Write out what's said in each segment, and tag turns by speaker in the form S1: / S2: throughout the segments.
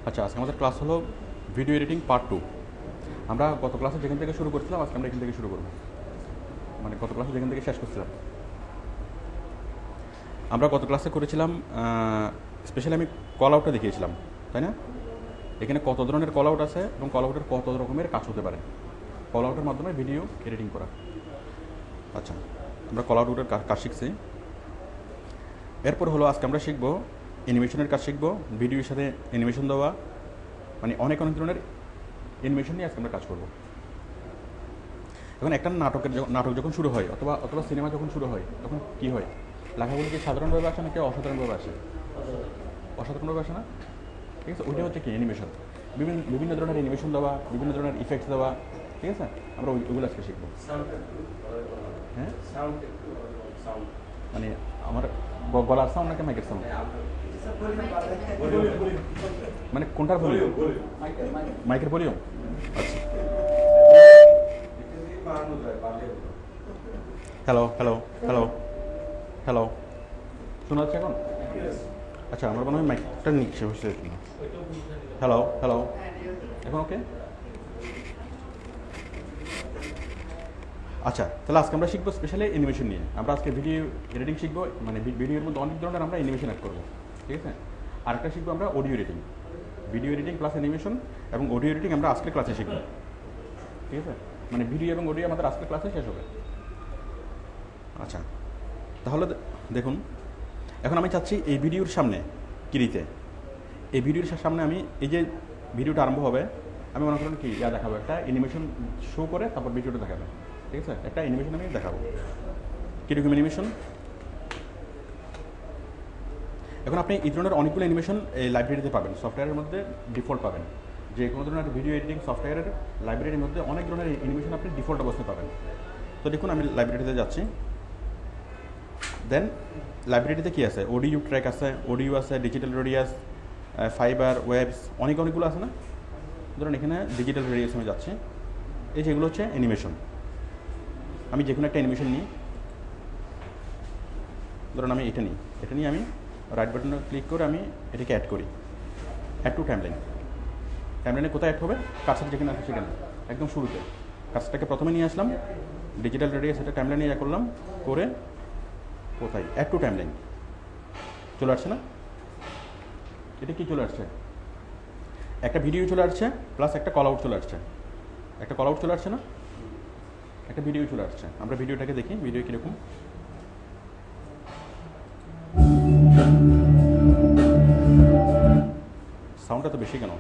S1: আচ্ছা, আজকে আমাদের ক্লাস হলো ভিডিও এডিটিং পার্ট 2। আমরা গত ক্লাসে যেখান থেকে শুরু করছিলাম আজকে আমরা এখান থেকে শুরু করব, মানে গত ক্লাসে যেখান থেকে শেষ করছিলাম। আমরা গত ক্লাসে করেছিলাম স্পেশালি আমি কল আউটটা দেখিয়েছিলাম, তাই না? এখানে কত ধরনের কল আউট আছে এবং কল আউটের কত রকমের কাজ হতে পারে, কল আউটের মাধ্যমে ভিডিও এডিটিং করা। আচ্ছা, আমরা কল আউটের কাজ শিখছি। এরপর হলো আজকে আমরা শিখব অ্যানিমেশনের কাজ শিখব, ভিডিওর সাথে অ্যানিমেশন দেওয়া, মানে অনেক অনেক ধরনের অ্যানিমেশন নিয়ে আজকে আমরা কাজ করব। এখন একটা নাটক যখন শুরু হয় অথবা সিনেমা যখন শুরু হয় তখন কি হয়? লেখাগুলো কি সাধারণভাবে আসে নাকি অসাধারণভাবে আসে? অসাধারণভাবে আসে না? ঠিক আছে, ওইটা হচ্ছে কি অ্যানিমেশন। বিভিন্ন ধরনের অ্যানিমেশন দেওয়া, বিভিন্ন ধরনের ইফেক্টস দেওয়া, ঠিক আছে? আমরা ওইগুলো আজকে শিখবো। হ্যাঁ, মানে আমার গলার সাউন্ড নাকি মাইকের সাউন্ড? মানে কোনটার ভলিউম? মাইকের ভলিউম। আচ্ছা, হ্যালো হ্যালো হ্যালো হ্যালো, শোনা যাচ্ছে এখন? আচ্ছা, আমার মনে হয় মাইকটা নিচ্ছে, বুঝতে পারছি না। হ্যালো হ্যালো, এখন ওকে? আচ্ছা, তাহলে আজকে আমরা শিখবো স্পেশালি অ্যানিমেশন নিয়ে। আমরা আজকে ভিডিও এডিটিং শিখবো, মানে ভিডিওর মধ্যে অনেক ধরনের আমরা অ্যানিমেশন অ্যাড করবো, ঠিক আছে? আরেকটা শিখবো আমরা audio editing, video editing plus animation এবং অডিও এডিটিং আমরা আজকের ক্লাসে শিখবো, ঠিক আছে? মানে ভিডিও এবং অডিও আমাদের আজকের ক্লাসে শেষ হবে। আচ্ছা, তাহলে দেখুন, এখন আমি চাচ্ছি এই ভিডিওর সামনে কিরিতে, এই ভিডিওর সামনে আমি এই যে ভিডিওটা আরম্ভ হবে, আমি মনে করেন কি দেখাবো, একটা অ্যানিমেশন শো করে তারপর ভিডিওটা দেখাবে, ঠিক আছে? একটা অ্যানিমেশন আমি দেখাবো, কীরকম অ্যানিমেশন। এখন আপনি এই ধরনের অনেকগুলো অ্যানিমেশন এই লাইব্রেরিতে পাবেন, সফটওয়্যারের মধ্যে ডিফল্ট পাবেন। যে কোনো ধরনের ভিডিও এডিটিং সফটওয়্যারের লাইব্রেরির মধ্যে অনেক ধরনের অ্যানিমেশন আপনি ডিফল্ট অবস্থায় পাবেন। তো দেখুন, আমি লাইব্রেরিতে যাচ্ছি। দেন লাইব্রেরিতে কী আছে? অডিও ট্র্যাক আছে, অডিও আছে, ডিজিটাল রেডিয়াস, ফাইবার, ওয়েবস, অনেকগুলো আছে না? ধরুন এখানে ডিজিটাল রেডিয়াস আমি যাচ্ছি। এই যেগুলো হচ্ছে অ্যানিমেশন। আমি যে কোনো একটা অ্যানিমেশন নিই, ধরুন আমি এটা নিয়ে আমি রাইট বাটনে ক্লিক করে আমি এটাকে অ্যাড করি, অ্যাড টু টাইমলাইন। টাইমলাইনে কোথায় অ্যাড হবে? কার্সার যেখানে আছে সেখানে, একদম শুরুতে কার্সারটাকে প্রথমে নিয়ে আসলাম, ডিজিটাল রেডিয়াস এটা টাইমলাইনে ইয়ে করলাম, করে কোথায়? অ্যাড টু টাইমলাইন চলে আসছে না? এটা কি চলে আসছে? একটা ভিডিও চলে আসছে প্লাস একটা কল আউট চলে আসছে। একটা কল আউট চলে আসছে না? একটা ভিডিও চলে আসছে। আমরা ভিডিওটাকে দেখি, ভিডিও কীরকম। সাউন্ডটা তো বেশি কেন?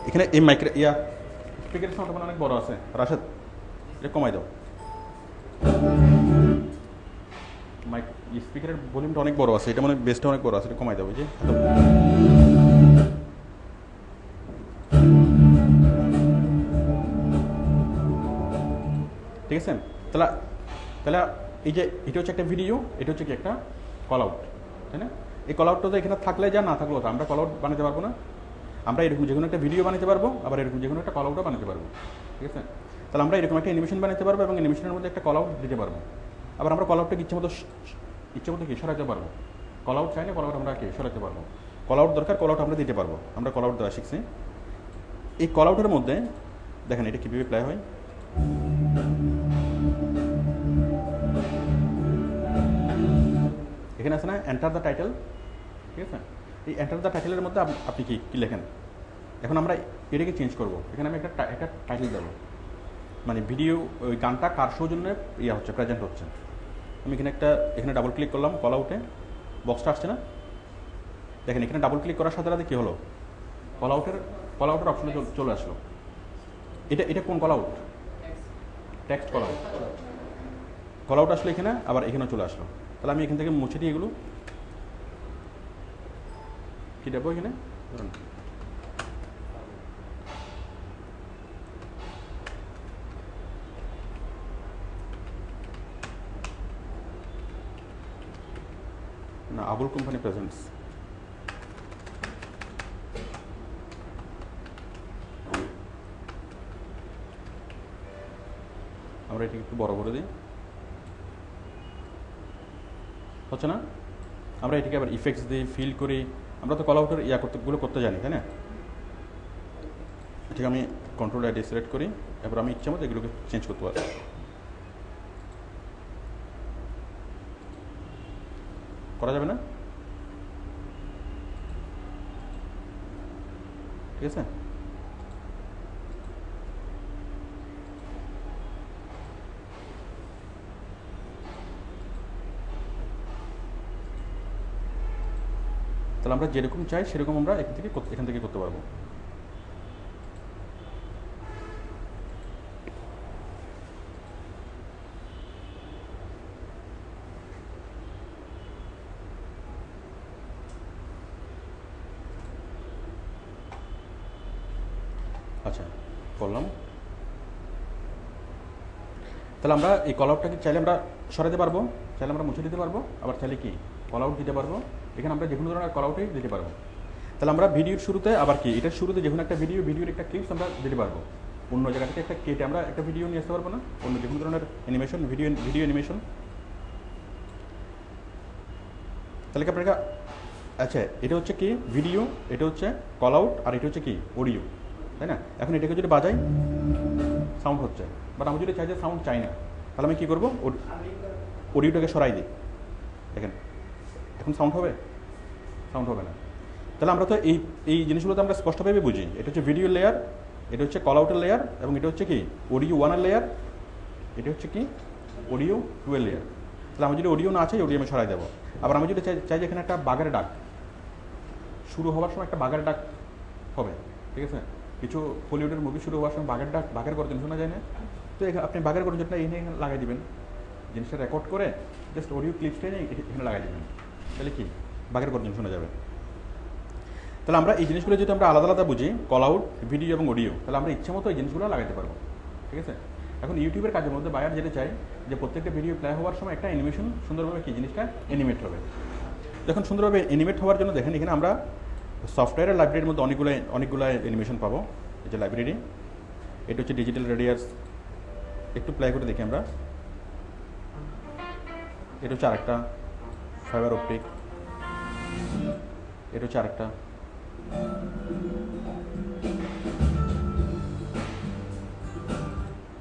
S1: এখানে এই মাইক্রো স্পিকারের সাউন্ডটা অনেক বড় আছে। রাশেদ, এটা কমাই দাও। মাইক স্পিকারের ভলিউমটা অনেক বড় আছে, এটা মানে বেসটা অনেক বড় আছে, এটা কমাই দাও। যে ঠিক আছে, তাহলে এই যে এটা হচ্ছে একটা ভিডিও, এটা হচ্ছে কি একটা কল আউট, তাই না? এই কল আউটটা তো এখানে থাকলে যা, না থাকলেও আমরা কল আউট বানাতে পারবো না। আমরা এরকম যে কোনো একটা ভিডিও বানাতে পারবো, আবার এরকম যে কোনো একটা কল আউটও বানাতে পারবো, ঠিক আছে? তাহলে আমরা এরকম একটা অ্যানিমেশন বানাতে পারবো এবং অ্যানিমেশনের মধ্যে একটা কল আউট দিতে পারবো। আবার আমরা কল আউটটাকে ইচ্ছে মতো কি সরাতে পারবো। কল আউট চাইলে কল আউট আমরা কি সরাতে পারবো। কল আউট দরকার, কল আউট আমরা দিতে পারবো। আমরা কল আউট দেওয়া শিখছি। এই কল আউটের মধ্যে দেখেন এটা কীভাবে প্লে হয়। এখানে আছে না এন্টার দ্য টাইটেল, ঠিক আছে? এই এন্টার দ্য টাইটেলের মধ্যে আপনি কি লেখেন। এখন আমরা এটাকে চেঞ্জ করব। এখানে আমি একটা টাইটেল দেবো, মানে ভিডিও ওই গানটা কার সৌজন্যে হচ্ছে, প্রেজেন্ট হচ্ছে। আমি এখানে ডাবল ক্লিক করলাম, কল আউটে বক্সটা আসছে না? দেখেন এখানে ডাবল ক্লিক করার সাথে সাথে কী হলো? কল আউটের অপশনে চলে আসলো। এটা কোন call out? Text call out. Call out আসলো এখানে, আবার এখানেও চলে আসলো। তাহলে আমি এখান থেকে মুছে দিই এগুলো। কী দেবো এখানে? ধরুন না, আবুল কোম্পানি প্রেজেন্টস। আমরা এটাকে একটু বড় করে দিই, হচ্ছে না? আমরা এটাকে আবার ইফেক্টস দিই, ফিল করি, আমরা তো কল আউটের করতে জানি, তাই না? ঠিক, আমি কন্ট্রোল আইডি সিলেক্ট করি, এবার আমি ইচ্ছা মতো এগুলোকে চেঞ্জ করতে পারি। করা যাবে না? ঠিক আছে। তাহলে আমরা যেরকম চাই সেরকম আমরা এখান থেকে করতে পারবো। আচ্ছা, করলাম। তাহলে আমরা এই কল আউটটাকে চাইলে আমরা সরাতে পারবো, চাইলে আমরা মুছে দিতে পারবো, আবার চাইলে কি কল আউট দিতে পারবো। এখানে আমরা যে কোনো ধরনের কল আউটই দিতে পারবো। তাহলে আমরা ভিডিওর শুরুতে আবার কি এটার শুরুতে যে কোনো একটা ভিডিওর একটা ক্লিপস আমরা দিতে পারবো। অন্য জায়গা থেকে একটা কেটে আমরা একটা ভিডিও নিয়ে আসতে পারবো না, অন্য যে কোনো ধরনের অ্যানিমেশন, ভিডিও অ্যানিমেশন। তাহলে কি আপনারা, আচ্ছা এটা হচ্ছে কি ভিডিও, এটা হচ্ছে কল আউট, আর এটা হচ্ছে কি অডিও, তাই না? এখন এটাকে যদি বাজাই সাউন্ড হচ্ছে, বাট আমি যদি চাই যে সাউন্ড চাই না, তাহলে আমি কী করবো? অডিওটাকে সরাই দিই। দেখেন এখন সাউন্ড হবে? সাউন্ড হবে না। তাহলে আমরা তো এই জিনিসগুলো তো আমরা স্পষ্টভাবে বুঝি। এটা হচ্ছে ভিডিও লেয়ার, এটা হচ্ছে কল আউটের লেয়ার, এবং এটা হচ্ছে কি অডিও 1 লেয়ার, এটা হচ্ছে কি অডিও 2 লেয়ার। তাহলে আমি যদি অডিও না চাই, অডিও আমি সরাই দেবো। আবার আমি যদি চাই যে এখানে একটা বাঘের ডাক শুরু হওয়ার সময় একটা বাঘের ডাক হবে, ঠিক আছে? কিছু হলিউডের মুভি শুরু হওয়ার সময় বাঘের গর্জন শোনা যায় না? তো আপনি বাঘের গর্জনটা এনে লাগাই দিবেন, জিনিসটা রেকর্ড করে জাস্ট অডিও ক্লিপসটা এনে এখানে লাগাই দিবেন, তাহলে কি বাঘের গর্জন শোনা যাবে। তাহলে আমরা এই জিনিসগুলো যদি আমরা আলাদা আলাদা বুঝি, কল আউট, ভিডিও এবং অডিও, তাহলে আমরা ইচ্ছে মতো এই জিনিসগুলো লাগাতে পারবো, ঠিক আছে? এখন ইউটিউবের কাজের মধ্যে বায়ার যেটা চাই যে প্রত্যেকটা ভিডিও প্লে হওয়ার সময় একটা অ্যানিমেশন সুন্দরভাবে কি জিনিসটা অ্যানিমেট হবে। যখন সুন্দরভাবে অ্যানিমেট হওয়ার জন্য দেখেন এখানে আমরা সফটওয়্যারের লাইব্রেরির মধ্যে অনেকগুলো অ্যানিমেশন পাবো। এই যে লাইব্রেরি, এটা হচ্ছে ডিজিটাল রেডিয়ার্স, একটু প্লে করে দেখি আমরা। এটা হচ্ছে আরেকটা ফাইবার অপটিক, এটা হচ্ছে আরেকটা,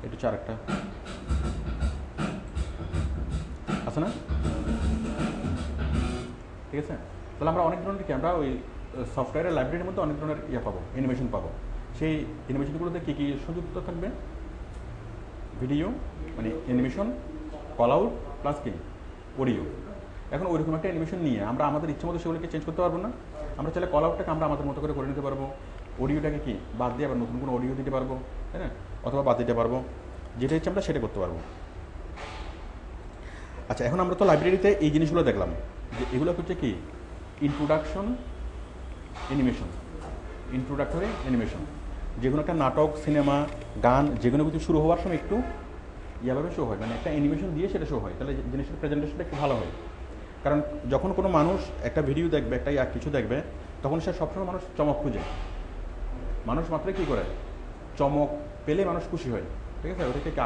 S1: এটা হচ্ছে আরেকটা, আছে না? ঠিক আছে। তাহলে আমরা অনেক ধরনের কি আমরা ওই সফটওয়্যারের লাইব্রেরির মধ্যে অনেক ধরনের পাবো, অ্যানিমেশন পাবো। সেই অ্যানিমেশনগুলোতে কী কী সংযুক্ত থাকবে? ভিডিও মানে অ্যানিমেশন, কল আউট প্লাস কি অডিও। এখন ওইরকম একটা অ্যানিমেশন নিয়ে আমরা আমাদের ইচ্ছে মতো সেগুলোকে চেঞ্জ করতে পারবো না। আমরা চাইলে কল আউটটাকে আমরা আমাদের মতো করে নিতে পারবো, অডিওটাকে কি বাদ দিয়ে আবার নতুন কোনো অডিও দিতে পারবো, তাই না? অথবা বাদ দিতে পারবো, যেটা ইচ্ছে আমরা সেটা করতে পারবো। আচ্ছা, এখন আমরা তো লাইব্রেরিতে এই জিনিসগুলো দেখলাম যে এগুলো হচ্ছে কি ইন্ট্রোডাকশন অ্যানিমেশন, ইন্ট্রোডাক্টরি অ্যানিমেশন। যে কোনো একটা নাটক, সিনেমা, গান, যে কোনো কিছু শুরু হওয়ার সময় একটু ইয়াভাবে শো হয়, মানে একটা অ্যানিমেশন দিয়ে সেটা শো হয়, তাহলে জিনিসটার প্রেজেন্টেশনটা একটু ভালো হয়। কারণ যখন কোনো মানুষ একটা ভিডিও দেখবে, একটা কিছু দেখবে, তখন সে সবসময় মানুষ চমক খুঁজে। মানুষ মাত্রই কী করে? চমক পেলে মানুষ খুশি হয়, ঠিক আছে? ওটাকে একটি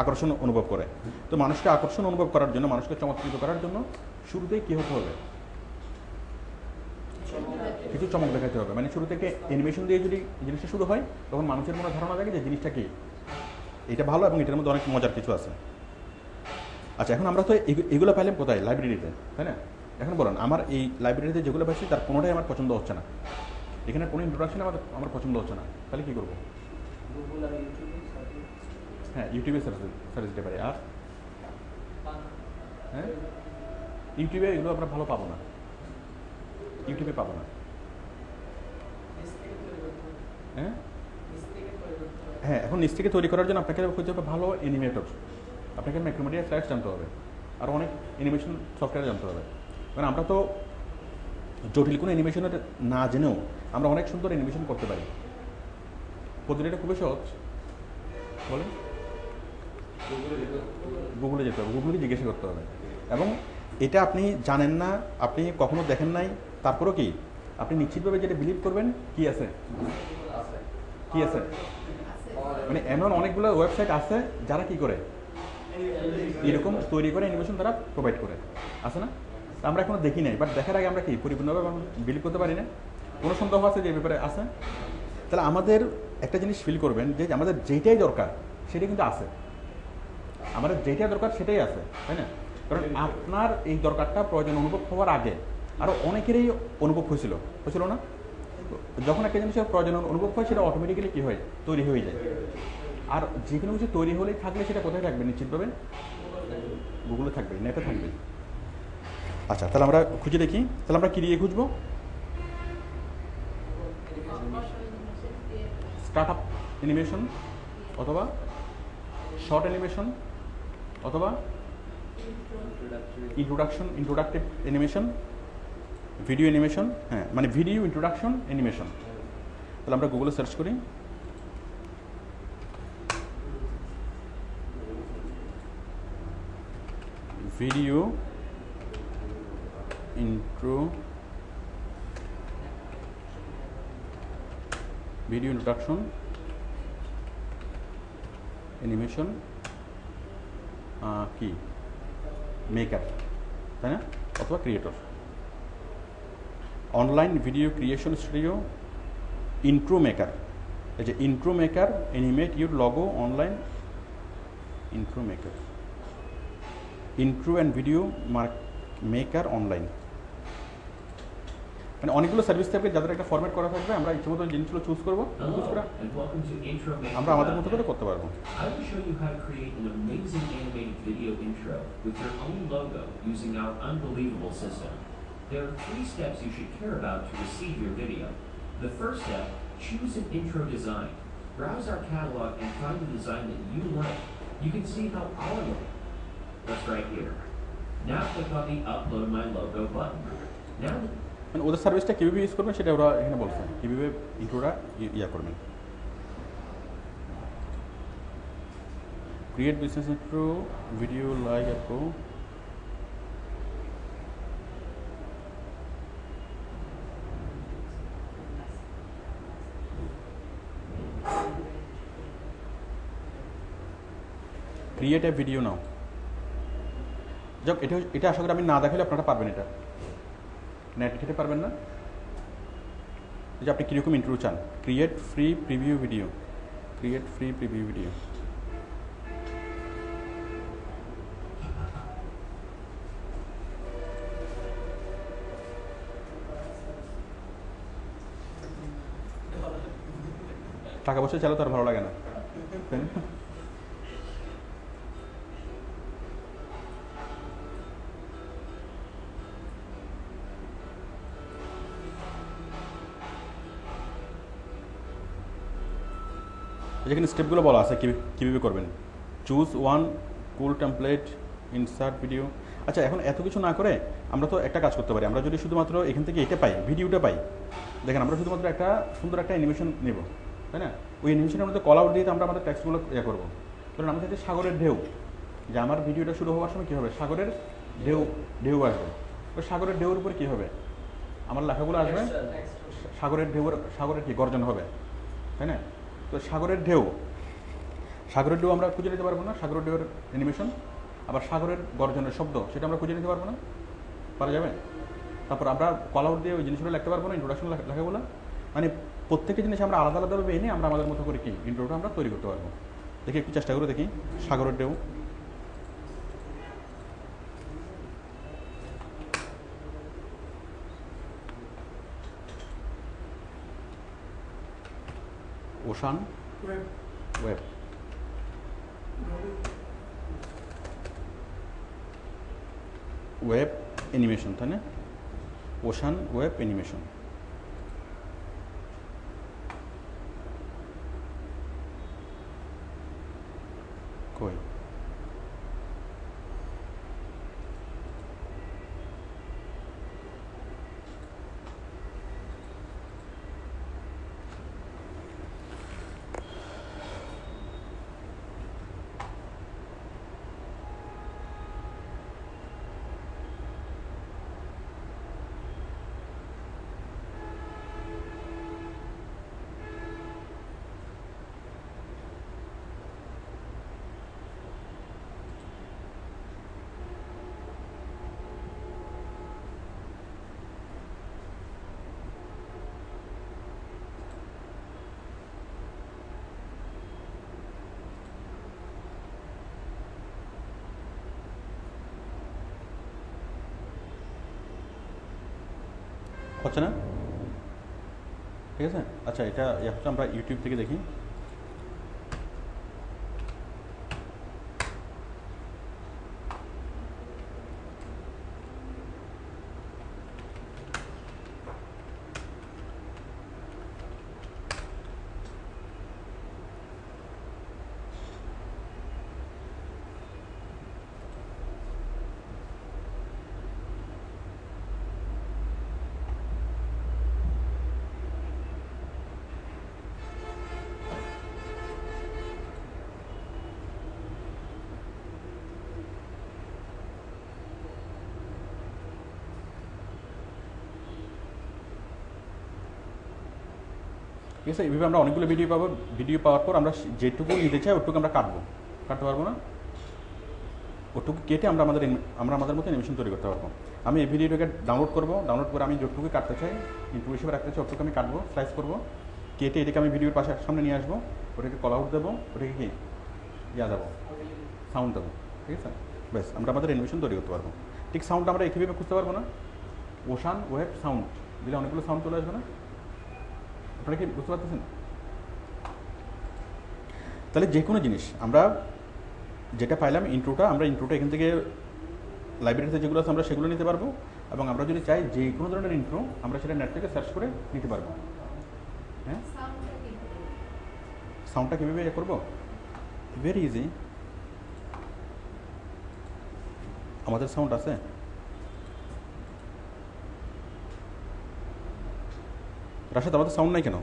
S1: আকর্ষণ অনুভব করে। তো মানুষকে আকর্ষণ অনুভব করার জন্য, মানুষকে চমৎকৃত করার জন্য শুরুতেই কী হতে হবে? কিছু চমক দেখাতে হবে। মানে শুরু থেকে অ্যানিমেশন দিয়ে যদি জিনিসটা শুরু হয়, তখন মানুষের মনে ধারণা থাকে যে জিনিসটা কি, এটা ভালো এবং এটার মধ্যে অনেক মজার কিছু আছে। আচ্ছা, এখন আমরা তো এগুলো পাইলাম কোথায়? লাইব্রেরিতে, তাই না? এখন বলুন, আমার এই লাইব্রেরিতে যেগুলো পাইছি তার কোনোটাই আমার পছন্দ হচ্ছে না, এখানে কোনো ইন্ট্রোডাকশন আমার পছন্দ হচ্ছে না, তাহলে কী করবো? হ্যাঁ, ইউটিউবে সার্চ দিতে পারি। আর হ্যাঁ, ইউটিউবে এগুলো আমরা ভালো পাবো না, ইউটিউবে পাবো না। হ্যাঁ হ্যাঁ, এখন নিচ থেকে তৈরি করার জন্য আপনাকে হতে হবে ভালো অ্যানিমেটর, আপনাকে ম্যাক্রোমিডিয়া ফ্ল্যাশ জানতে হবে, আর অনেক অ্যানিমেশন সফটওয়্যার জানতে হবে। কারণ আমরা তো জটিল কোনো অ্যানিমেশনের না জেনেও আমরা অনেক সুন্দর অ্যানিমেশন করতে পারি। পদ্ধতিটা খুবই সহজ, বলেন। গুগলে যেতে হবে, গুগলকে জিজ্ঞাসা করতে হবে। এবং এটা আপনি জানেন না, আপনি কখনো দেখেন নাই, তারপরেও কি আপনি নিশ্চিতভাবে যেটা বিলিভ করবেন কি আছে, কি আছে, মানে এমন অনেকগুলো ওয়েবসাইট আছে যারা কি করে এরকম তৈরি করে অ্যানিমেশন তারা প্রোভাইড করে, আছে না? আমরা এখনো দেখি নাই, বাট দেখার আগে আমরা কি পরিপূর্ণভাবে বিলিভ করতে পারি না? কোনো সন্দেহ আছে যে ব্যাপারে আছে? তাহলে আমাদের একটা জিনিস ফিল করবেন যে আমাদের যেটাই দরকার সেটা কিন্তু আছে, আমাদের যেটাই দরকার সেটাই আছে, তাই না? কারণ আপনার এই দরকারটা প্রয়োজন অনুভব হওয়ার আগে আরও অনেকেরই অনুভব হয়েছিল না? যখন একটা জিনিসের প্রয়োজন অনুভব হয় সেটা অটোমেটিক্যালি কী হয়, তৈরি হয়ে যায়। আর যে কোনো কিছু তৈরি হলেই থাকলে সেটা কোথায় থাকবে? নিশ্চিতভাবে গুগলে থাকবে, নেটে থাকবে। আচ্ছা, তাহলে আমরা খুঁজে দেখি। তাহলে আমরা কী দিয়ে খুঁজবো? স্টার্ট আপ অ্যানিমেশন, অথবা শর্ট অ্যানিমেশন, অথবা ইন্ট্রোডাকটিভ অ্যানিমেশন, ভিডিও অ্যানিমেশন। হ্যাঁ, মানে ভিডিও ইন্ট্রোডাকশন অ্যানিমেশন। তাহলে আমরা গুগলে সার্চ করি। ভিডিও ইন্ট্রোডাকশন অ্যানিমেশন কি মেকার, তাই না? অথবা creator. Online video creation studio intro maker. এই যে intro maker animate your logo online. Intro maker, intro and video maker online. মানে অনেকগুলো সার্ভিস থাকবে যাদের একটা ফরম্যাট করা থাকবে, আমরা ইচ্ছেমতো জিনিসগুলো চুজ করবো, চুজ করে আমরা আমাদের মতো করে করতে পারবো।
S2: I will show you how to create an amazing animated video intro with your own logo using our unbelievable system. There are 3 steps you should care about to receive your video. The first step, choose an intro design. Browse our catalog and find the design that you like. You can see how our logo. That's right here. Now click on the Upload My Logo button. Now
S1: মানে ওদের সার্ভিসটা কীভাবে use করবেন সেটা ওরা এখানে বলছে, কীভাবে ইন্ট্রোটা করবেন। Create business intro video like a pro. Create a video now. যাক, এটা আশা করি আমি না দেখালে আপনারা পারবেন, এটা নেট খেতে পারবেন না। যে আপনি কীরকম ইন্ট্রো চান। Create free preview video, create free preview video. টাকা পয়সা চাইলে তো আর ভালো লাগে না, তাই না? যেখানে স্টেপগুলো বলা আছে কীভাবে করবেন। চুজ ওয়ান কুল টেমপ্লেট, ইনসার্ট ভিডিও। আচ্ছা, এখন এত কিছু না করে আমরা তো একটা কাজ করতে পারি। আমরা যদি শুধুমাত্র এখান থেকে এটা পাই, ভিডিওটা পাই, দেখেন আমরা শুধুমাত্র একটা সুন্দর একটা অ্যানিমেশন নেব, তাই না? ওই অ্যানিমেশনের মধ্যে কল আউট দিয়ে আমরা আমাদের টেক্সটগুলো করবো। ধরুন আমি চাইছি সাগরের ঢেউ, যে আমার ভিডিওটা শুরু হওয়ার সময় কী হবে, সাগরের ঢেউ আসবে। ওই সাগরের ঢেউর উপর কী হবে, আমার লেখাগুলো আসবে, সাগরের কি গর্জন হবে, তাই না? তো সাগরের ঢেউ আমরা খুঁজে নিতে পারবো না, সাগরের ঢেউয়ের অ্যানিমেশন। আবার সাগরের গর্জনের শব্দ, সেটা আমরা খুঁজে নিতে পারবো না, পারা যাবে? তারপর আমরা কল আউট দিয়ে ওই জিনিসগুলো লিখতে পারবো না, ইন্ট্রোডাকশন লেখাগুলো। মানে প্রত্যেকটা জিনিস আমরা আলাদা আলাদাভাবে এনে আমরা আমাদের মতো করে কি ইন্ট্রোটা আমরা তৈরি করতে পারবো। দেখি একটু চেষ্টা করে দেখি। সাগরের ঢেউ, ওশান ওয়েব, ওয়েব অ্যানিমেশন, তাই না? Ocean web animation. কই হচ্ছে না? ঠিক আছে, আচ্ছা এটা হচ্ছে আমরা ইউটিউব থেকে দেখি। ঠিক আছে, এইভাবে আমরা অনেকগুলো ভিডিও পাবো। ভিডিও পাওয়ার পর আমরা যেটুকু নিতে চাই ওটুকু আমরা কাটতে পারবো না, ওটুকু কেটে আমরা আমাদের মতো অ্যানিমেশন তৈরি করতে পারবো। আমি এই ভিডিওটাকে ডাউনলোড করে আমি যতটুকু কাটতে চাই, ইনপুট হিসেবে রাখতে চাই, ওটুকু আমি কাটবো, স্লাইস করবো, কেটে এটাকে আমি ভিডিওর পাশে সামনে নিয়ে আসবো, ওটাকে কল আউট দেবো, ওটাকে কি যাবো সাউন্ড দেবো। ঠিক আছে, ব্যাস আমরা আমাদের অ্যানিমেশন তৈরি করতে পারবো। ঠিক সাউন্ডটা আমরা একইভাবে খুঁজতে পারবো না? ওশান ওয়েভ সাউন্ড দিলে অনেকগুলো সাউন্ড চলে আসবে না? আপনারা কি বুঝতে পারতেছেন? তাহলে যে কোনো জিনিস আমরা যেটা পাইলাম ইন্ট্রোটা, আমরা ইন্ট্রোটা এখান থেকে লাইব্রেরিতে যেগুলো আছে আমরা সেগুলো নিতে পারবো, এবং আমরা যদি চাই যে কোনো ধরনের ইন্ট্রো আমরা সেটা নেট থেকে সার্চ করে নিতে পারবো। হ্যাঁ, সাউন্ডটা কীভাবে ইয়ে করবো? Very easy. আমাদের সাউন্ড আছে, রাশেদ আমাদের সাউন্ড নাই কেন?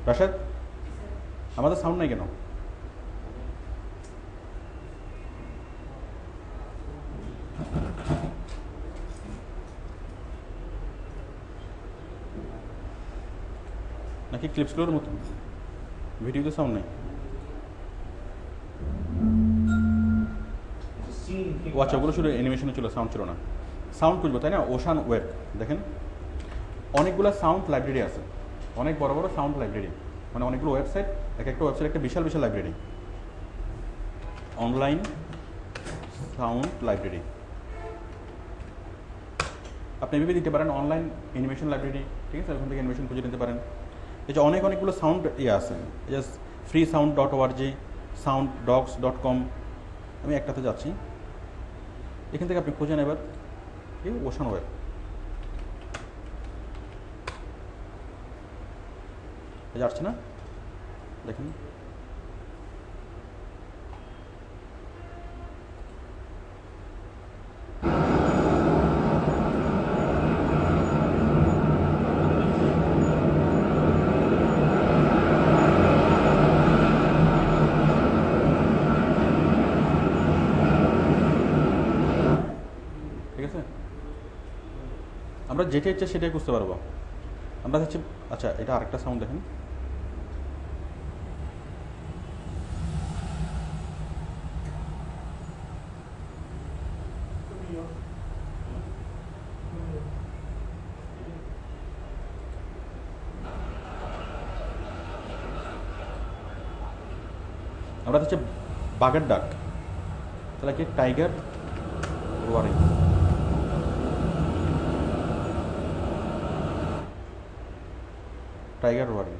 S1: রাশেদ আমাদের সাউন্ড নাই কেন? নাকি ক্লিপসগুলোর মতো ভিডিওতে সাউন্ড নেই? আচ্ছা, ওগুলো শুধু অ্যানিমেশনে ছিল, সাউন্ড ছিল না। সাউন্ড খুঁজবো তাই না? ওশান ওয়েব, দেখেন অনেকগুলো সাউন্ড লাইব্রেরি আছে, অনেক বড় বড় সাউন্ড লাইব্রেরি, মানে অনেকগুলো ওয়েবসাইট, একটা ওয়েবসাইট একটা বিশাল বিশাল লাইব্রেরি, অনলাইন সাউন্ড লাইব্রেরি। আপনি এভাবে দিতে পারেন অনলাইন অ্যানিমেশন লাইব্রেরি। ঠিক আছে, ওখান থেকে অ্যানিমেশন খুঁজে নিতে পারেন। এই যে অনেকগুলো সাউন্ড আছে, জাস্ট freesound.org, sounddogs.com। আমি একটাতে যাচ্ছি, এখান থেকে আপনি খুঁজে নেবেন এই ওশান ওয়েব। যাচ্ছে না? দেখেন আমরা যেটা ইচ্ছা সেটাই বুঝতে পারবো। আমরা হচ্ছে, আচ্ছা এটা আরেকটা সাউন্ড দেখেন, আমরা হচ্ছে বাঘের ডাক, তাহলে কি টাইগার রোয়ারিং। টাইগার রোয়ারিং,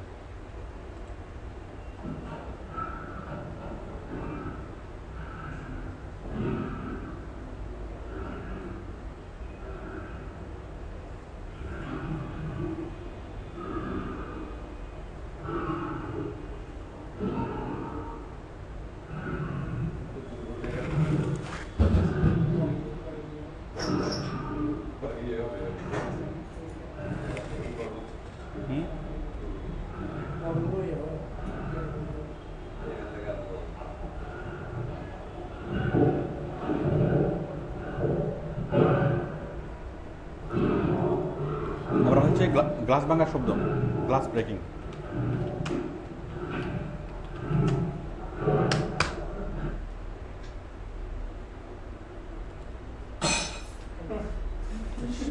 S1: আমরা হচ্ছে গ্লাস ভাঙার শব্দ, গ্লাস ব্রেকিং।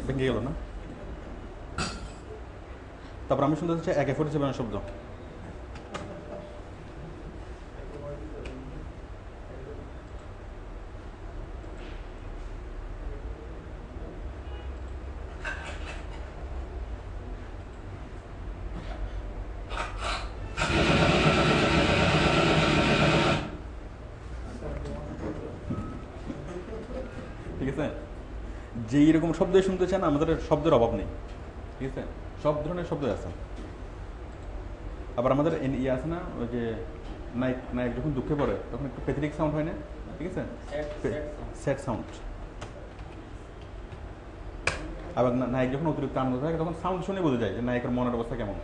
S1: ভেঙে গেল না? তারপর আমি শুনতে হচ্ছে AK-47 শব্দ। যে এরকম শব্দ শুনতে চান, আমাদের শব্দের অভাব নেই, ঠিক আছে, সব ধরনের শব্দ আছে। আবার আমাদের ইয়ে আছে না, ওই যে নায়ক নায়ক যখন দুঃখে পড়ে তখন একটু প্যাথেটিক সাউন্ড হয় না, ঠিক আছে, স্যাড সাউন্ড। আবার নায়ক যখন অতিরিক্ত আনন্দ থাকে তখন সাউন্ড শুনে বোঝা যায় যে নায়কের মনের অবস্থা কেমন।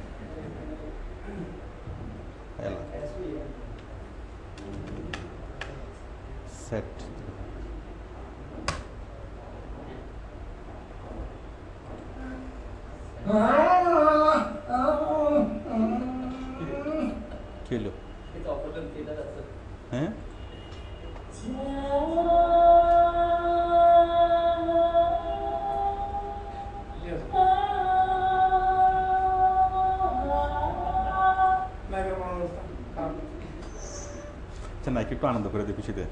S1: সেট কি হলো? হ্যাঁ আচ্ছা, নায়ক একটু আনন্দ করে দিই খুশিতে।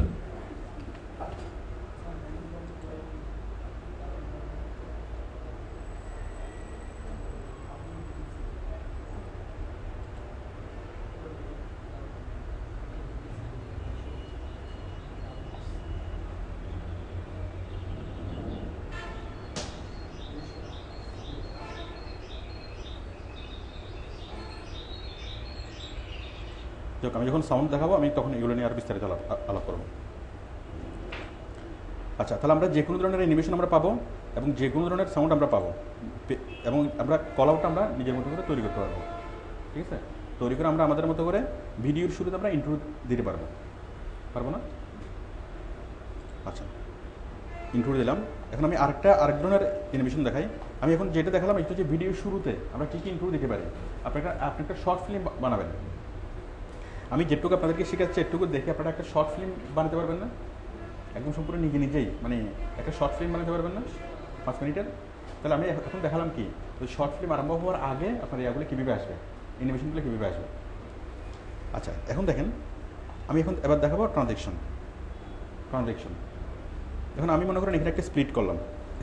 S1: যাক, আমি যখন সাউন্ড দেখাবো আমি তখন এগুলো নিয়ে আর বিস্তারিত আলাপ করবো। আচ্ছা, তাহলে আমরা যে কোনো ধরনের অ্যানিমেশন আমরা পাবো এবং যে কোনো ধরনের সাউন্ড আমরা পাবো, এবং আমরা কল আউটটা আমরা নিজের মতো করে তৈরি করতে পারবো, ঠিক আছে। তৈরি করে আমরা আমাদের মতো করে ভিডিওর শুরুতে আমরা ইন্ট্রো দিতে পারবো, পারবো না? আচ্ছা, ইন্ট্রো দিলাম। এখন আমি আরেক ধরনের অ্যানিমেশন দেখাই। আমি এখন যেটা দেখালাম এটা হচ্ছে ভিডিওর শুরুতে আমরা কী কী ইন্ট্রো দিতে পারি। আপনি একটা শর্ট ফিল্ম বানাবেন। আমি যেটুকু আপনাদেরকে শেখাচ্ছি এটুকু দেখে আপনারা একটা শর্ট ফিল্ম বানাতে পারবেন না? একদম সম্পূর্ণ নিজেই মানে একটা শর্ট ফিল্ম বানাতে পারবেন না 5 মিনিটের? তাহলে আমি এখন দেখালাম কি, ওই শর্ট ফিল্ম আরম্ভ হওয়ার আগে আপনার ইয়াগুলো কীভাবে আসবে, অ্যানিমেশনগুলো কীভাবে আসবে। আচ্ছা, এখন দেখেন, আমি এখন এবার দেখাবো ট্রানজেকশন। এখন আমি মনে করেন এখানে একটা স্প্লিট করলাম,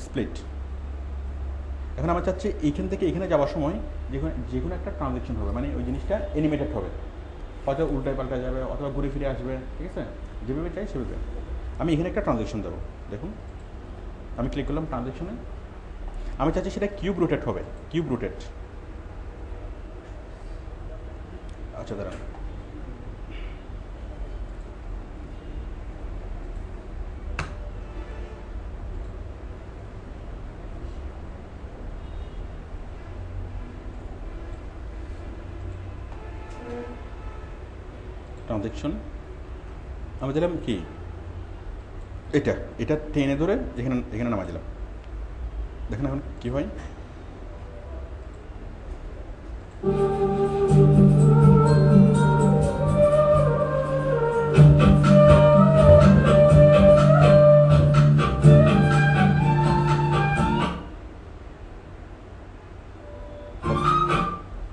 S1: স্প্লিট। এখন আমার চাচ্ছি এইখান থেকে এখানে যাওয়ার সময় যে কোনো একটা ট্রানজেকশন হবে, মানে ওই জিনিসটা অ্যানিমেটেড হবে, হয়তো উল্টায় পাল্টা যাবে অথবা ঘুরে ফিরে আসবে, ঠিক আছে, যেভাবে চাই সেভাবে। আমি এখানে একটা ট্রানজেকশন দেবো। দেখুন, আমি ক্লিক করলাম ট্রানজেকশনে। আমি চাচ্ছি সেটা কিউব রোটেট হবে, কিউব রোটেট। আচ্ছা, দাঁড়ান, ট্রানজেকশন আমি দিলাম কি, এটা টেনে ধরে এখানে নামা দিলাম। দেখেন এখন কি হয়।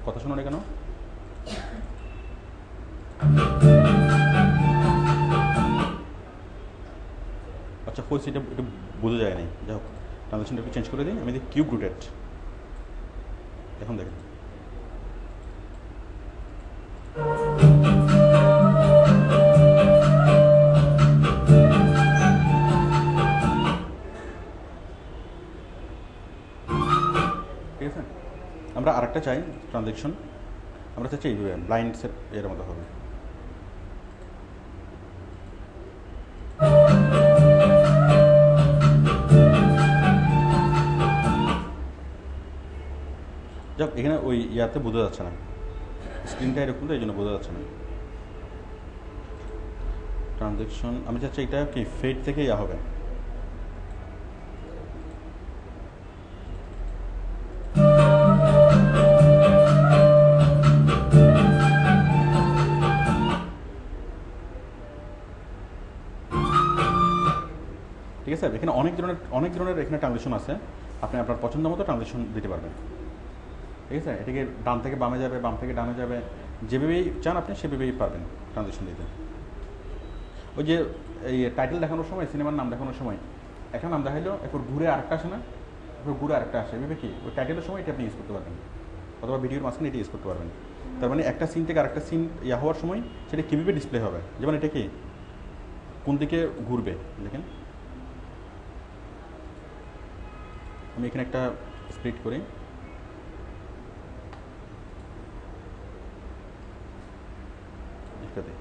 S1: কথা শোনো না কেন? আচ্ছা, হয়েছে, এটা বোঝা যায় নাই। যাই হোক, ট্রানজেকশনটা একটু চেঞ্জ করে দিই। আমি দিই কিউব রুটেড। এখন দেখেন, ঠিক আছে। আমরা আরেকটা চাই ট্রানজেকশন, আমরা চাচ্ছি এইভাবে ব্লাইন্ড সেট এর মতো হবে। যাক, এখানে ওই ইয়াতে বোঝা যাচ্ছে না, স্ক্রিনটা এরকম তো এই জন্য বোঝা যাচ্ছে না। ট্রানজেকশন আমি চাচ্ছি এটা কি ফেড থেকে ইয়া হবে। ঠিক আছে, এখানে অনেক ধরনের এখানে ট্রানজেকশন আছে। আপনি আপনার পছন্দ মতো ট্রানজেকশন দিতে পারবেন, ঠিক আছে। এটাকে ডান থেকে বামে যাবে, বাম থেকে ডানে যাবে, যেভাবেই চান আপনি সেভাবেই পারবেন ট্রানজেকশন দিতে। ওই যে এই টাইটেল দেখানোর সময়, সিনেমার নাম দেখানোর সময় একটা নাম দেখাইলো, এরপর ঘুরে আরেকটা আসে না, এরপর ঘুরে আরেকটা আসে, এভাবে কি ওই টাইটেলের সময় এটা আপনি ইউজ করতে পারবেন, অথবা ভিডিওর মাঝখানে এটা ইউজ করতে পারবেন। তার মানে একটা সিন থেকে আরেকটা সিন ইয়া হওয়ার সময় সেটা কীভাবে ডিসপ্লে হবে, যেমন এটা কি কোন দিকে ঘুরবে, দেখেন আমি এখানে একটা স্প্লিট করি, এটাতে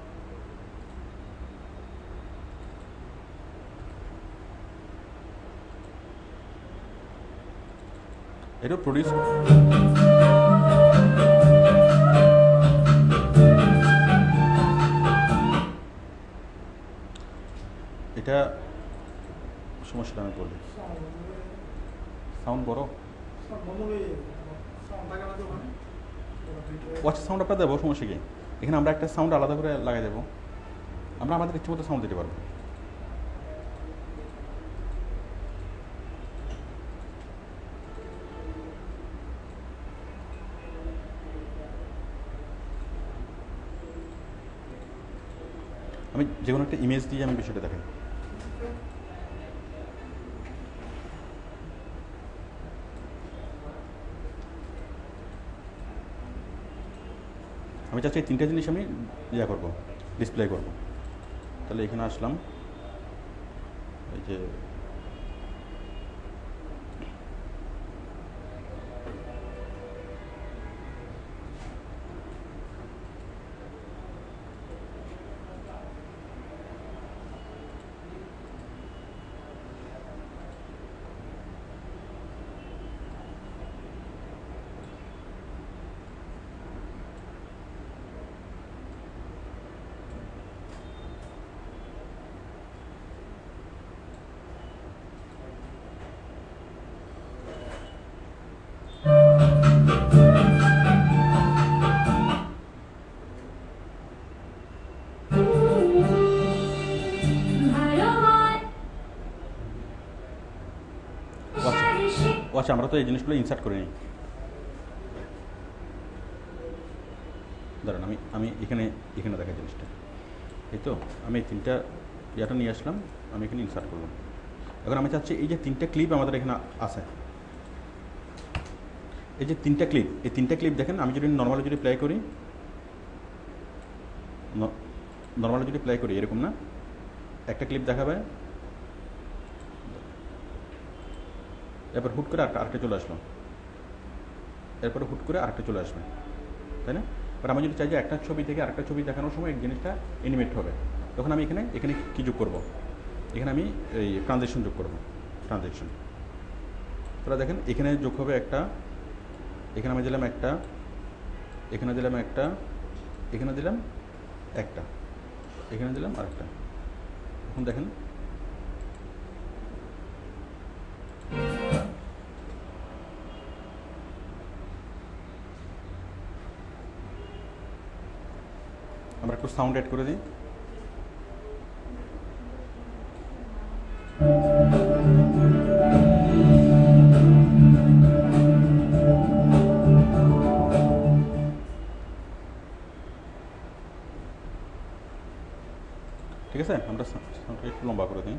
S1: এটা প্রডিউস এটা সমস্যাটা আমি বলি, সাউন্ড বড় ওয়াচ সাউন্ড আপনার দেবো, সমস্যা কি? এখানে আমরা একটা সাউন্ড আলাদা করে লাগাই দেবো, আমরা আমাদের ইচ্ছে মতো সাউন্ড দিতে পারবো। আমি যে কোনো একটা ইমেজ দিয়ে আমি বিষয়টা দেখাই। আমি চাচ্ছি এই তিনটা জিনিস আমি ইয়া করবো, ডিসপ্লে করবো। তাহলে এখানে আসলাম, এই যে আচ্ছা, আমরা তো এই জিনিসগুলো ইনসার্ট করিনি। দাঁড়ান, আমি আমি এখানে এখানে দেখা জিনিসটা, এই তো আমি এই তিনটা ইয়াটা নিয়ে আসলাম, আমি এখানে ইনসার্ট করলাম। এখন আমি চাচ্ছি এই যে তিনটা ক্লিপ আমাদের এখানে আছে, এই যে তিনটা ক্লিপ, এই তিনটা ক্লিপ দেখেন, আমি যদি নর্মালি যদি প্লে করি, নর্মালি যদি প্লে করি এরকম না, একটা ক্লিপ দেখাবে, এরপর হুট করে আরেকটা চলে আসলো, এরপরে হুট করে আরেকটা চলে আসবে, তাই না? বাট আমি যদি চাই যে একটা ছবি থেকে আরেকটা ছবি দেখানোর সময় এই জিনিসটা অ্যানিমেট হবে, তখন আমি এখানে এখানে কী যোগ করবো? এখানে আমি এই ট্রানজেকশন যোগ করবো, ট্রানজেকশন। তাহলে দেখেন এখানে যোগ হবে একটা, এখানে আমি দিলাম একটা, এখানে দিলাম একটা, এখানে দিলাম একটা, এখানে দিলাম আরেকটা। এখন দেখেন আমরা একটু সাউন্ড অ্যাড করে দিই। ঠিক আছে, আমরা সাউন্ডটা একটু লম্বা করে দিই।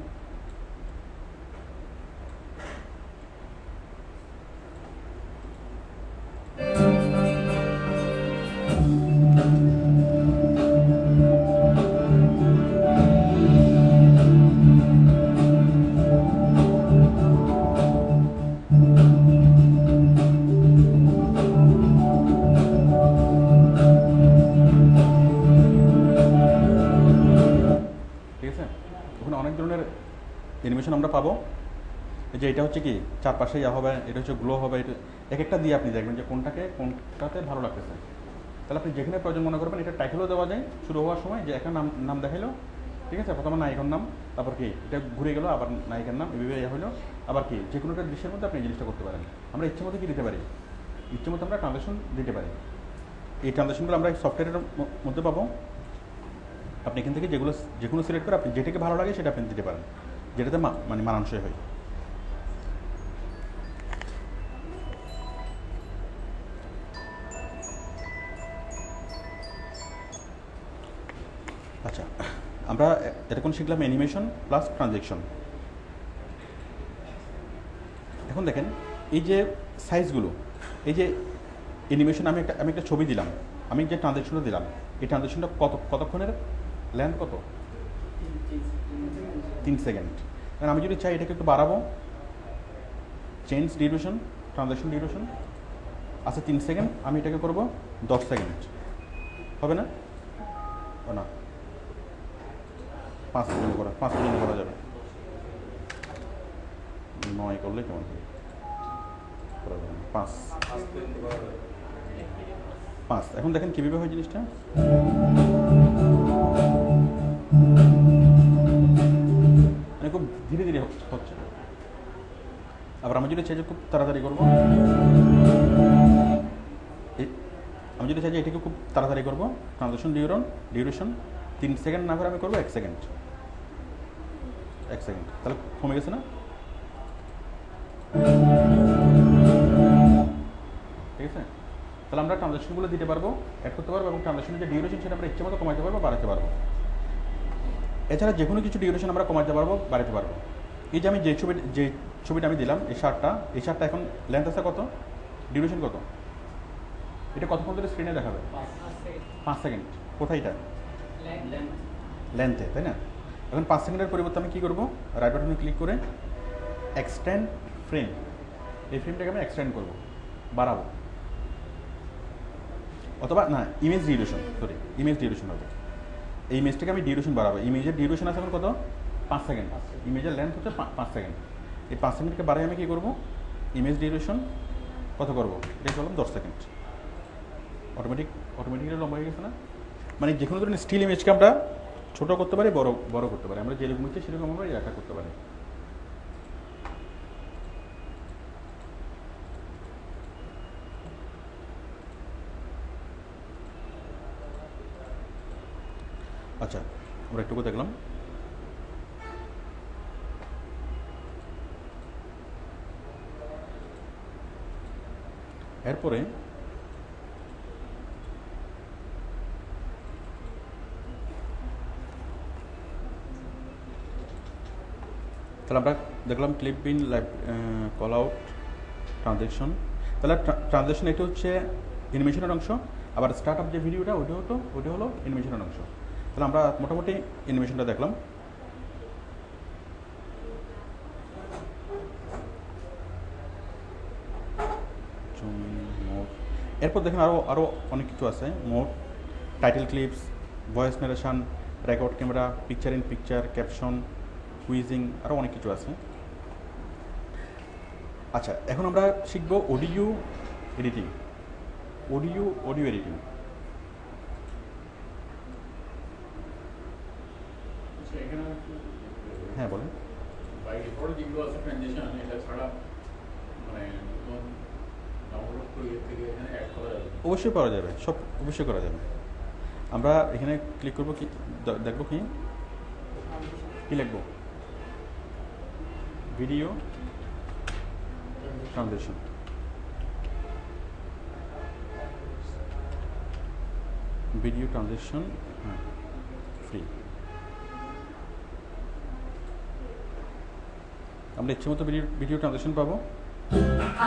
S1: অ্যানিমেশন আমরা পাবো, যে এটা হচ্ছে কি চারপাশে ইয়া হবে, এটা হচ্ছে গ্লো হবে, এটা এক একটা দিয়ে আপনি দেখবেন যে কোনটাতে ভালো লাগতেছে। তাহলে আপনি যেখানে প্রয়োজন মনে করবেন, এটা টাইটেলও দেওয়া যায় শুরু হওয়ার সময়, যে একটা নাম দেখাইলো, ঠিক আছে, প্রথমে নায়িকার নাম, তারপর কি এটা ঘুরে গেলো, আবার নায়িকার নাম, এভাবে ইয়া হলো, আবার কি যে কোনো একটা দৃশ্যের মধ্যে আপনি এই জিনিসটা করতে পারেন। আমরা ইচ্ছে মতো কি দিতে পারি, ইচ্ছে মতো আমরা ট্রানজেকশন দিতে পারি। এই ট্রানজেকশনগুলো আমরা সফটওয়্যারের মধ্যে পাবো। আপনি এখান থেকে যে কোনো সিলেক্ট করে আপনি যেটাকে ভালো লাগে সেটা আপনি দিতে পারেন, যেটাতে মানে মানানসই হয়। আচ্ছা, আমরা এতক্ষণ শিখলাম অ্যানিমেশন প্লাস ট্রানজেকশন। এখন দেখেন এই যে সাইজগুলো, এই যে অ্যানিমেশন আমি একটা ছবি দিলাম, আমি যে ট্রানজেকশনটা দিলাম, এই ট্রানজেকশনটা কতক্ষণের লেন্থ কত? 3 সেকেন্ড। কারণ আমি যদি চাই এটাকে একটু বাড়াবো, চেঞ্জ ডিউরেশন, ট্রানজ্যাকশন ডিউরেশন আছে 3 সেকেন্ড, আমি এটাকে করব 10 সেকেন্ড, হবে না? ও না, 5 সেকেন্ড করা, 5 সেকেন্ড করা যাবে, 9 করলে কেমন হবে? করা যাবে না, 5। এখন দেখেন কীভাবে হয় জিনিসটা। মানে খুব ধীরে ধীরে হচ্ছে। আবার আমি যদি চাই যে খুব তাড়াতাড়ি করবো, আমি যদি চাই যে এটাকে খুব তাড়াতাড়ি করবো, ট্রানজ্যাকশন ডিউরেশন 3 সেকেন্ড না করে আমি করবো 1 সেকেন্ড, 1 সেকেন্ড, তাহলে কমে গেছে না? ঠিক আছে, তাহলে আমরা ট্রানজ্যাকশনগুলো দিতে পারবো, অ্যাড করতে পারবো, এবং ট্রানজ্যাকশনের যে ডিউরেশন সেটা আমরা ইচ্ছে মতো কমাতে পারবো, বাড়াতে পারবো। এছাড়া যে কোনো কিছু ডিউরেশন আমরা কমাতে পারবো, বাড়াতে পারবো। এই যে আমি যে ছবিটা আমি দিলাম, এই শার্টটা এখন লেন্থ আছে কত, ডিউরেশন কত, এটা কতক্ষণ ধরে স্ক্রিনে দেখাবে? 5 সেকেন্ড। কোথায় এটা? লেন্থে, তাই না? এখন 5 সেকেন্ডের পরিবর্তে আমি কী করবো? রাইট বাটনে ক্লিক করে এক্সটেন্ড ফ্রেম, এই ফ্রেমটাকে আমি এক্সটেন্ড করবো, বাড়াবো, অথবা না, ইমেজ ডিউরেশন হবে। এই ইমেজটাকে আমি ডিউরেশন বাড়াবো। ইমেজের ডিউরেশন আছে এখন কত? 5 সেকেন্ড। ইমেজের লেন্থ হচ্ছে 5 সেকেন্ড। এই 5 সেকেন্ডকে বাড়াই আমি কী করবো? ইমেজ ডিউরেশন কত করবো? এটা করলাম 10 সেকেন্ড। অটোমেটিক্যালি লম্বা হয়ে গেছে না? মানে যে কোনো ধরনের স্টিল ইমেজকে আমরা ছোটো করতে পারি, বড় করতে পারি, আমরা যেরকম ইচ্ছে সেরকম আমরা এই আকার করতে পারি। আচ্ছা, আমরা একটুকু দেখলাম। এরপরে তাহলে আমরা দেখলাম ক্লিপ বিন, লাইভ, কল আউট, ট্রানজ্যাকশন। তাহলে ট্রানজ্যাকশন এটা হচ্ছে অ্যানিমেশনের অংশ, আবার স্টার্ট আপ যে ভিডিওটা ওটা হলো অ্যানিমেশনের অংশ। তাহলে আমরা মোটামুটি অ্যানিমেশনটা দেখলাম। এরপর দেখেন আরও অনেক কিছু আছে। Mode, title clips, voice narration, record camera, picture in picture, caption, quizzing, আরও অনেক কিছু আছে। আচ্ছা, এখন আমরা শিখব অডিও এডিটিং। Audio editing. হ্যাঁ বলেন। অবশ্যই পাওয়া যাবে, সব অবশ্যই করা যাবে। আমরা এখানে ক্লিক করবো, কি দেখবো, কি লিখবো? Video transaction. ভিডিও ট্রানজ্যাকশন, হ্যাঁ, ফ্রি। আমরা ইচ্ছে মতো ভিডিও ট্রানজ্যাকশন পাবো।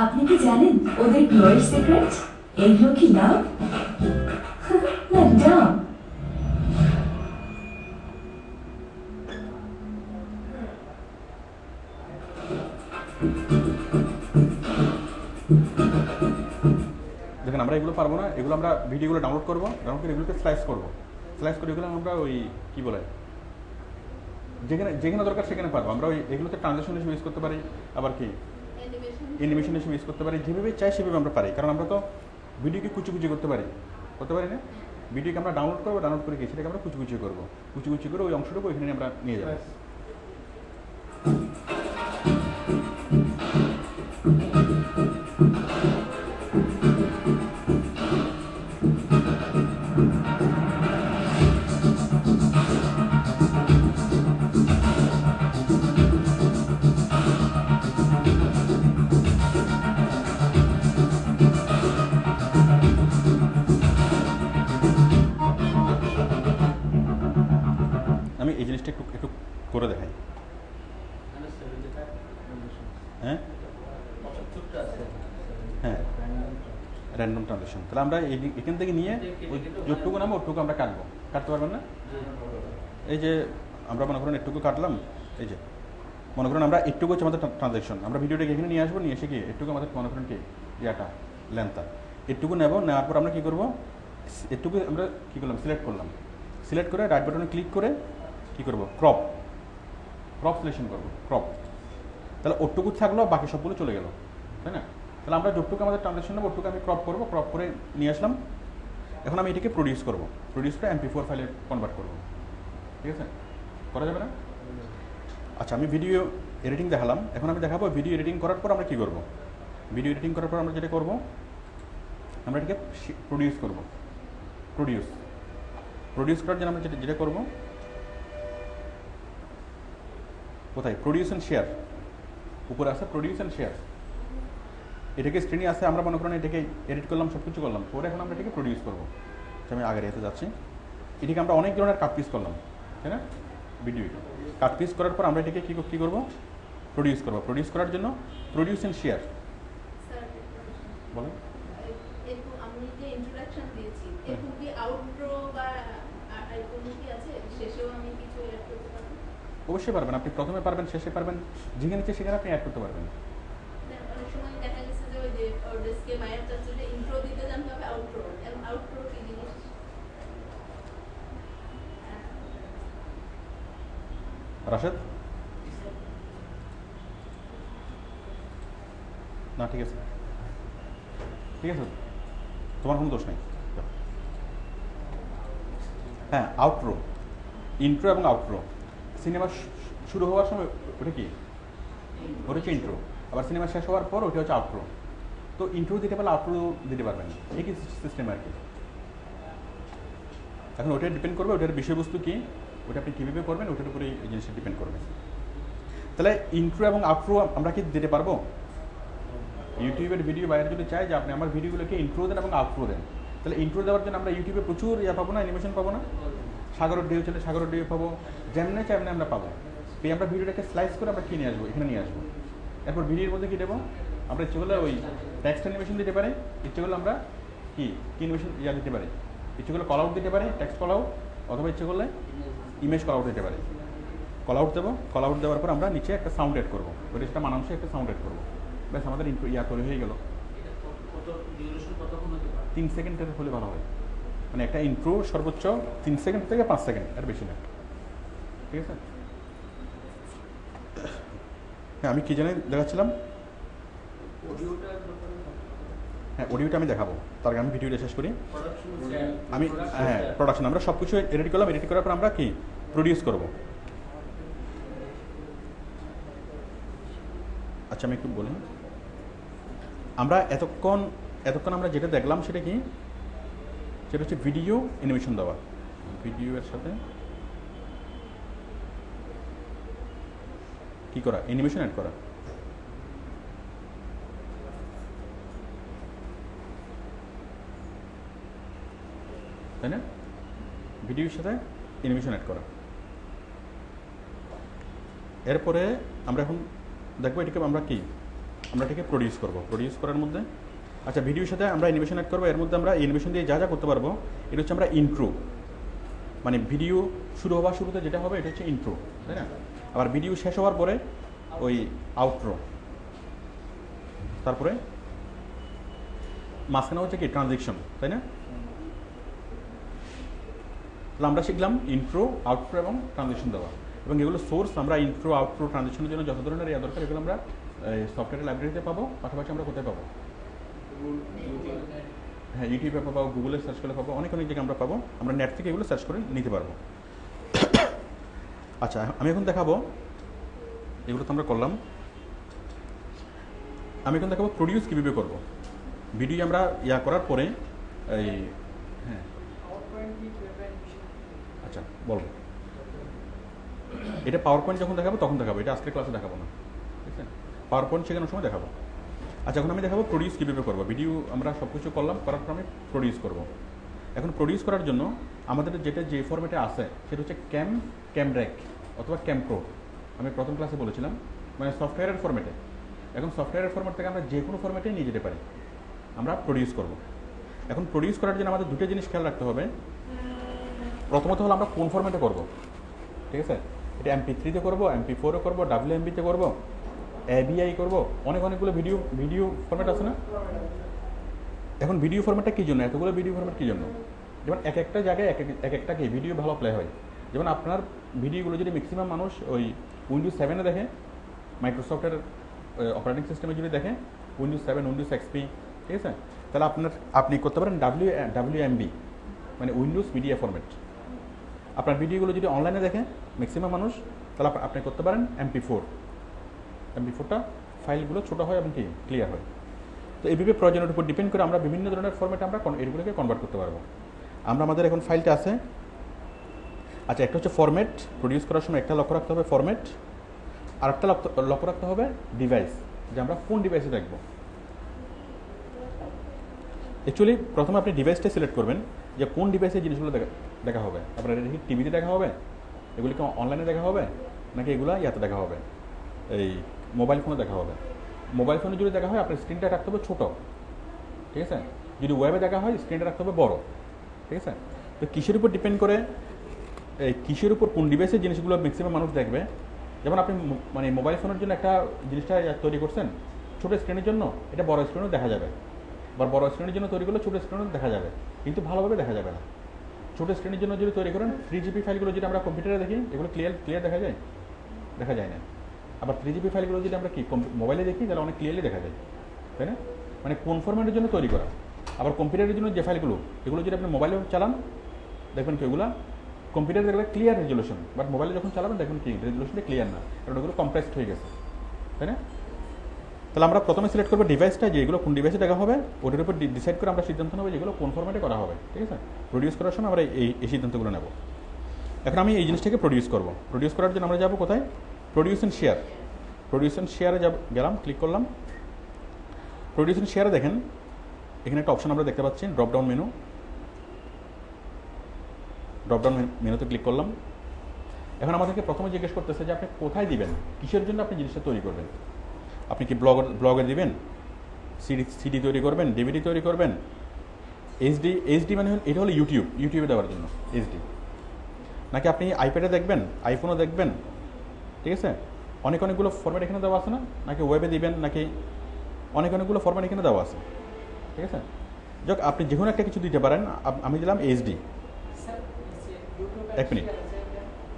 S3: আপনি কি জানেন ওদের বিয়ের সিক্রেট? এগুলো কি না? না ডাম।
S1: দেখেন আমরা এগুলো পারবো না, এগুলো আমরা ভিডিওগুলো ডাউনলোড করবো, ডাউনলোড করে এগুলোকে স্লাইস করবো, স্লাইস করে এগুলো আমরা ওই কী বলে, যেখানে দরকার সেখানে পারবো। আমরা ওই এগুলোতে ট্রানজ্যাকশন হিসেবে ইউজ করতে পারি, আবার কি অ্যানিমেশন হিসেবে ইউজ করতে পারি, যেভাবে চাই সেভাবে আমরা পারি। কারণ আমরা তো ভিডিওকে কুচি করতে পারি না? ভিডিওকে আমরা ডাউনলোড করবো, ডাউনলোড করে গিয়ে সেটাকে আমরা কুচি করবো, কুচি করে ওই অংশটুকু ওইখানে আমরা নিয়ে যাবো। আমি এই জিনিসটা একটু করে দেখাই। হ্যাঁ হ্যাঁ, র্যান্ডম ট্রানজ্যাকশন। তাহলে আমরা এখান থেকে নিয়ে ওই যতটুকু নামো ওটুকু আমরা কাটতে পারবেন না? এই যে আমরা মনে করেন একটুকু কাটলাম, এই যে মনে করেন আমরা একটু হচ্ছে আমাদের ট্রানজ্যাকশন, আমরা ভিডিওটাকে এখানে নিয়ে আসবো, নিয়ে এসে কি একটু আমাদের মনে করেন কি ইয়াটা লেন্থটা একটুকু নেব, নেওয়ার পর আমরা কী করবো, একটুকু আমরা কী করলাম, সিলেক্ট করলাম, সিলেক্ট করে রাইট বাটনে ক্লিক করে কী করবো, ক্রপ সিলেকশন করবো, ক্রপ। তাহলে ওটুকু থাকলো, বাকি সবগুলো চলে গেল, তাই না? তাহলে আমরা যতটুকু আমাদের ট্রানজ্যাকশন নেবো ওটুকু আমি ক্রপ করবো, ক্রপ করে নিয়ে আসলাম। এখন আমি এটাকে প্রডিউস করবো, প্রডিউস করে MP4 ফাইলে কনভার্ট করবো, ঠিক আছে? করা যাবে না? আচ্ছা, আমি ভিডিও এডিটিং দেখালাম, এখন আমি দেখাবো ভিডিও এডিটিং করার পর আমরা কী করবো। ভিডিও এডিটিং করার পর আমরা যেটা করবো, আমরা এটাকে প্রডিউস করবো। প্রডিউস করার জন্য আমরা যেটা করবো, কোথায়, প্রডিউস অ্যান্ড শেয়ার, উপরে আছে প্রডিউস অ্যান্ড শেয়ার, এটাকে স্ক্রিনে আছে, আমরা মনে করেন এটাকে এডিট করলাম, সব কিছু করলাম, পরে এখন আমরা এটাকে প্রডিউস করবো। আমি আগের এতে যাচ্ছি, এটাকে আমরা অনেক ধরনের কাট পিস করলাম, তাই না? ভিডিও কাট পিস করার পর আমরা এটাকে কী করবো, প্রডিউস করবো। প্রডিউস করার জন্য প্রডিউস অ্যান্ড শেয়ার, বলেন।
S4: আমি যে ইন্ট্রোডাকশন দিয়েছি, এরকম কি আউটরো বা কোনো কি আছে, শেষেও আমি কিছু অ্যাড করতে পারবো?
S1: অবশ্যই পারবেন, আপনি প্রথমে পারবেন, শেষে পারবেন, যেখানে ইচ্ছে সেখানে আপনি অ্যাড করতে পারবেন।
S4: অনেক সময় দেখা গেছে যে ওই যে অডিয়েন্সকে মায়ের চাচ্ছে যে ইন্ট্রো দিতে জানতে হবে, আউটরো, এবং আউটরো কি জিনিস?
S1: রাশেদ, না ঠিক আছে, ঠিক আছে, তোমার কোনো দোষ নেই। হ্যাঁ, আউটরো, ইন্ট্রো এবং আউটরো। সিনেমা শুরু হওয়ার সময় ওটা কি, ওটা হচ্ছে ইন্ট্রো, আবার সিনেমা শেষ হওয়ার পর ওটা হচ্ছে আউটরো। তো ইন্ট্রো দিতে পারলে আউটরো দিতে পারবেন, একই সিস্টেম আর কি। এখন ওটা ডিপেন্ড করবে ওটার বিষয়বস্তু কী, ওটা আপনি কীভাবে করবেন, ওটার উপরে এই জিনিসটা ডিপেন্ড করবে। তাহলে ইন্ট্রো এবং আউটরো আমরা কি দিতে পারবো? ইউটিউবের ভিডিও বাইরে যদি চাই যে আপনি আমার ভিডিওগুলোকে ইন্ট্রো দেন এবং আউটরো দেন, তাহলে ইন্ট্রো দেওয়ার জন্য আমরা ইউটিউবে প্রচুর পাবো না, অ্যানিমেশন পাবো না, সাগরের ঢেউ চলে সাগরের ঢেউ পাবো, যেমনি চাইমনি আমরা পাবো। এই আমরা ভিডিওটাকে স্লাইস করে আমরা কী নিয়ে আসবো, এখানে নিয়ে আসবো। এরপর ভিডিওর মধ্যে কী দেবো, আমরা ইচ্ছে করলে ওই টেক্সট অ্যানিমেশন দিতে পারি, ইচ্ছে করলে আমরা কি অ্যানিমেশন দিতে পারি, ইচ্ছে করলে কল আউট দিতে পারি, টেক্সট কল আউট, অথবা ইচ্ছে করলে ইমেজ কল আউট দিতে পারি। কল আউট দেবো, কল আউট দেওয়ার পর আমরা নিচে একটা সাউন্ড এড করবো, ওটা সেটা মানাংশে একটা সাউন্ড এড করবো, ব্যাস আমাদের তৈরি হয়ে গেল। 3 সেকেন্ডের হলে ভালো হয়, মানে একটা ইন্ট্রো সর্বোচ্চ 3 সেকেন্ড থেকে 5 সেকেন্ড, আর বেশি না, ঠিক আছে? হ্যাঁ, আমি কী জানি দেখাচ্ছিলাম, হ্যাঁ অডিওটা আমি দেখাবো, তার আগে আমি ভিডিওটা শেষ করি। আমি হ্যাঁ, প্রোডাকশন আমরা সব কিছু এডিট করলাম, এডিট করার পর আমরা কি প্রডিউস করব। আচ্ছা, আমি একটু বলি, আমরা এতক্ষণ আমরা যেটা দেখলাম সেটা কি, সেটা হচ্ছে ভিডিও অ্যানিমেশন দেওয়া, ভিডিওর সাথে কি করা, অ্যানিমেশন অ্যাড করা। তাই না? ভিডিওর সাথে অ্যানিমেশন অ্যাড করা। এরপরে আমরা এখন দেখবো এটাকে আমরা এটাকে প্রডিউস করবো। প্রডিউস করার মধ্যে আচ্ছা, ভিডিওর সাথে আমরা অ্যানিমেশন অ্যাড করবো, এর মধ্যে আমরা অ্যানিমেশন দিয়ে যা করতে পারবো এটা হচ্ছে আমরা ইন্ট্রো, মানে ভিডিও শুরুতে যেটা হবে এটা হচ্ছে ইন্ট্রো, তাই না? আবার ভিডিও শেষ হওয়ার পরে ওই আউটরো, তারপরে মাঝখানে হচ্ছে কি ট্রানজেকশন, তাই না? তাহলে আমরা শিখলাম ইন্ট্রো, আউটরো এবং ট্রানজেকশন দেওয়া, এবং এগুলো সোর্স আমরা ইন্ট্রো, আউটরো, ট্রানজেকশনের জন্য যত ধরনের দরকার এগুলো আমরা সফটওয়্যার লাইব্রেরিতে পাবো, পাশাপাশি আমরা কোথায় পাবো? হ্যাঁ, ইউটিউবে পাবো, গুগলে সার্চ করলে পাবো, অনেক জায়গায় আমরা পাবো, আমরা নেট থেকে এগুলো সার্চ করে নিতে পারবো। আচ্ছা, আমি এখন দেখাবো, এগুলো তো আমরা করলাম, আমি এখন দেখাবো প্রডিউস কীভাবে করবো। ভিডিও আমরা করার পরে এই হ্যাঁ আচ্ছা বলবো, এটা পাওয়ার পয়েন্ট যখন দেখাবো তখন দেখাবো, এটা আজকের ক্লাসে দেখাবো না, ঠিক আছে? পাওয়ার পয়েন্ট শেখানোর সময় দেখাবো। আচ্ছা, এখন আমি দেখাবো প্রডিউস কীভাবে করবো। ভিডিও আমরা সব কিছু করলাম, করার পর আমি প্রডিউস করবো। এখন প্রডিউস করার জন্য আমাদের যে ফরম্যাটে আছে সেটা হচ্ছে ক্যামরেক অথবা ক্যামপ্রো। আমি প্রথম ক্লাসে বলেছিলাম, মানে সফটওয়্যারের ফরম্যাটে। এখন সফটওয়্যারের ফরম্যাট থেকে আমরা যে কোনো ফরম্যাটেই নিয়ে যেতে পারি, আমরা প্রডিউস করব। এখন প্রডিউস করার জন্য আমাদের দুটো জিনিস খেয়াল রাখতে হবে। প্রথমত হলো আমরা কোন ফরম্যাটে করব, ঠিক আছে? এটা MP3-তে করবো, MP4-এ করবো, WMV-তে করবো, AVI করবো, অনেকগুলো ভিডিও ফরম্যাট আছে না? এখন ভিডিও ফরম্যাটটা কী জন্য, এতগুলো ভিডিও ফরম্যাট কী জন্য? যেমন এক একটা জায়গায় এক একটা কি ভিডিও ভালো প্লে হয়। যেমন আপনার ভিডিওগুলো যদি ম্যাক্সিমাম মানুষ ওই উইন্ডোজ 7-এ দেখে, মাইক্রোসফটের অপারেটিং সিস্টেমে যদি দেখে, উইন্ডোজ 7, উইন্ডোজ XP, ঠিক আছে, তাহলে আপনি করতে পারেন WMV, মানে উইন্ডোজ মিডিয়া ফরম্যাট। আপনার ভিডিওগুলো যদি অনলাইনে দেখে ম্যাক্সিমাম মানুষ, তাহলে আপনি করতে পারেন MP4টা ফাইলগুলো ছোটো হয় এবং কি ক্লিয়ার হয়। তো এইভাবে প্রয়োজনের উপর ডিপেন্ড করে আমরা বিভিন্ন ধরনের ফরম্যাটে আমরা এগুলোকে কনভার্ট করতে পারবো। আমাদের এখন ফাইলটা আছে। আচ্ছা, একটা হচ্ছে ফরম্যাট, প্রডিউস করার সময় একটা লক্ষ্য রাখতে হবে ফরম্যাট, আর একটা লক্ষ্য রাখতে হবে ডিভাইস, যে আমরা কোন ডিভাইসে দেখবো। অ্যাকচুয়ালি প্রথমে আপনি ডিভাইসটা সিলেক্ট করবেন যে কোন ডিভাইসে জিনিসগুলো দেখা হবে। আপনার এটা কি টিভিতে দেখা হবে, এগুলিকে অনলাইনে দেখা হবে, নাকি এগুলো ইয়াতে দেখা হবে, এই মোবাইল ফোনে দেখা হবে। মোবাইল ফোনে যদি দেখা হয় আপনার স্ক্রিনটা রাখতে হবে ছোটো, ঠিক আছে। যদি ওয়েবে দেখা হয় স্ক্রিনটা রাখতে হবে বড়, ঠিক আছে। তো কিসের উপর ডিপেন্ড করে, এই কিসের উপর কোন ডিভাইসের জিনিসগুলো ম্যাক্সিমাম মানুষ দেখবে। যেমন আপনি মানে মোবাইল ফোনের জন্য একটা জিনিসটা তৈরি করছেন ছোটো স্ক্রিনের জন্য, এটা বড় স্ক্রিনেও দেখা যাবে, বা বড় স্ক্রিনের জন্য তৈরি করলে ছোটো স্ক্রিনেও দেখা যাবে, কিন্তু ভালোভাবে দেখা যাবে না। ছোটো স্ক্রিনের জন্য যদি তৈরি করেন 3GB ফাইলগুলো যদি আমরা কম্পিউটারে দেখি, এগুলো ক্লিয়ার দেখা যায় না। আবার 3GB ফাইলগুলো যদি আমরা কি মোবাইলে দেখি, তাহলে অনেক ক্লিয়ারলি দেখা যায়, তাই না? মানে কোন ফরম্যাটের জন্য তৈরি করা। আবার কম্পিউটারের জন্য যে ফাইলগুলো, এগুলো যদি আপনি মোবাইলে চালান, দেখবেন কি ওগুলো কম্পিউটারে দেখবে ক্লিয়ার রেজলিউশন, বাট মোবাইলে যখন চালাবেন দেখবেন কি রেজলিউশনটা ক্লিয়ার না, কারণ ওগুলো কম্প্রেসড হয়ে গেছে, তাই না? তাহলে আমরা প্রথমে সিলেক্ট করবো ডিভাইসটা, যে এগুলো কোন ডিভাইসে দেখা হবে, ওটার উপর ডিসাইড করে আমরা সিদ্ধান্ত নেবো যেগুলো কোন ফরম্যাটে করা হবে, ঠিক আছে। প্রডিউস করার সময় আমরা এই সিদ্ধান্তগুলো নেব। এখন আমি এই জিনিসটাকে প্রডিউস করব। প্রডিউস করার জন্য আমরা যাবো কোথায়, প্রডিউস অ্যান্ড শেয়ারে গেলাম, ক্লিক করলাম। প্রডিউস অ্যান্ড শেয়ারে দেখেন এখানে একটা অপশন আমরা দেখতে পাচ্ছি, ড্রপডাউন মেনুতে ক্লিক করলাম। এখন আমাদেরকে প্রথমে জিজ্ঞেস করতেছে যে আপনি কোথায় দিবেন, কিসের জন্য আপনি জিনিসটা তৈরি করবেন। আপনি কি ব্লগে দিবেন, সিডি তৈরি করবেন, ডিভিডি তৈরি করবেন, এইচডি মানে এটা হলো ইউটিউবে দেওয়ার জন্য এইচডি, নাকি আপনি আইপ্যাডে দেখবেন, আইফোনে দেখবেন, ঠিক আছে। অনেকগুলো ফরম্যাট এখানে দেওয়া আছে না, নাকি ওয়েবে দিবেন, নাকি অনেকগুলো ফরম্যাট এখানে দেওয়া আছে, ঠিক আছে। যাক, আপনি যে কোনো একটা কিছু দিতে পারেন। আমি দিলাম এইচডি, এক মিনিট,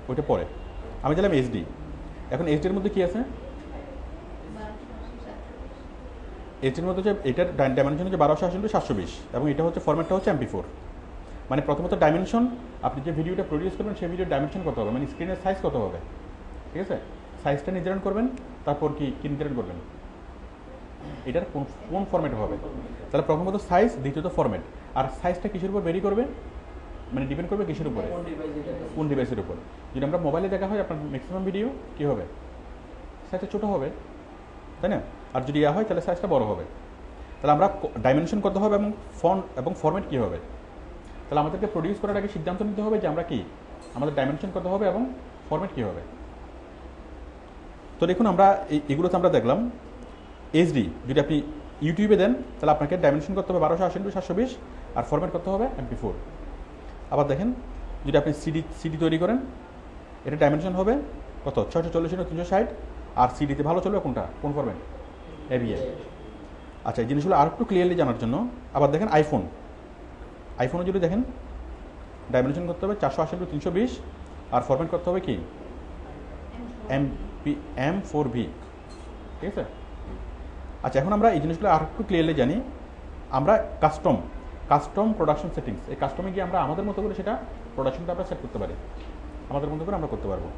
S1: ওইটা পরে। আমি দিলাম এইচডি। এখন এইচডির মধ্যে কি আছে, এইচডির মধ্যে হচ্ছে এটার ডাইমেনশন হচ্ছে 1280x720, এবং এটা হচ্ছে ফরম্যাটটা হচ্ছে MP4। মানে প্রথমত ডাইমেনশন, আপনি যে ভিডিওটা প্রডিউস করবেন সেই ভিডিওর ডাইমেনশন কত হবে, মানে স্ক্রিনের সাইজ কত হবে, ঠিক আছে। সাইজটা নির্ধারণ করবেন, তারপর কি নির্ধারণ করবেন এটার কোন ফরম্যাট হবে। তাহলে প্রথমত সাইজ, দ্বিতীয়ত ফরম্যাট। আর সাইজটা কিসের উপর ভেরি করবে, মানে ডিপেন্ড করবে কিসের উপরে, কোন ডিভাইসের উপর। যদি আমরা মোবাইলে দেখা হয় আপনার ম্যাক্সিমাম ভিডিও কী হবে, সাইজটা ছোটো হবে, তাই না। আর যদি হয় তাহলে সাইজটা বড় হবে। তাহলে আমরা ডাইমেনশন কত হবে এবং ফরম্যাট কী হবে। তাহলে আমাদেরকে প্রডিউস করার আগে সিদ্ধান্ত নিতে হবে যে আমরা কি, আমাদের ডাইমেনশন কত হবে এবং ফরম্যাট কী হবে। তো দেখুন আমরা এগুলোতে আমরা দেখলাম এইচডি। যদি আপনি ইউটিউবে দেন তাহলে আপনাকে ডাইমেনশন করতে হবে 1280x720, আর ফরম্যাট করতে হবে MP4। আবার দেখেন যদি আপনি সিডি তৈরি করেন, এটা ডাইমেনশন হবে কত, 640x360, আর সিডিতে ভালো চলবে কোন ফরম্যাট, AVI। আচ্ছা, এই জিনিসগুলো আর একটু ক্লিয়ারলি জানার জন্য আবার দেখেন আইফোনে যদি দেখেন ডাইমেনশন করতে হবে 480x320, আর ফরম্যাট করতে হবে কি M4V, ঠিক আছে। আচ্ছা, এখন আমরা এই জিনিসগুলো আর একটু ক্লিয়ারলি জানি। আমরা কাস্টম প্রোডাকশন সেটিংস, এই কাস্টমে গিয়ে আমরা আমাদের মতো করে সেটা প্রোডাকশনটা আমরা সেট করতে পারি, আমাদের মতো করে আমরা করতে পারবো।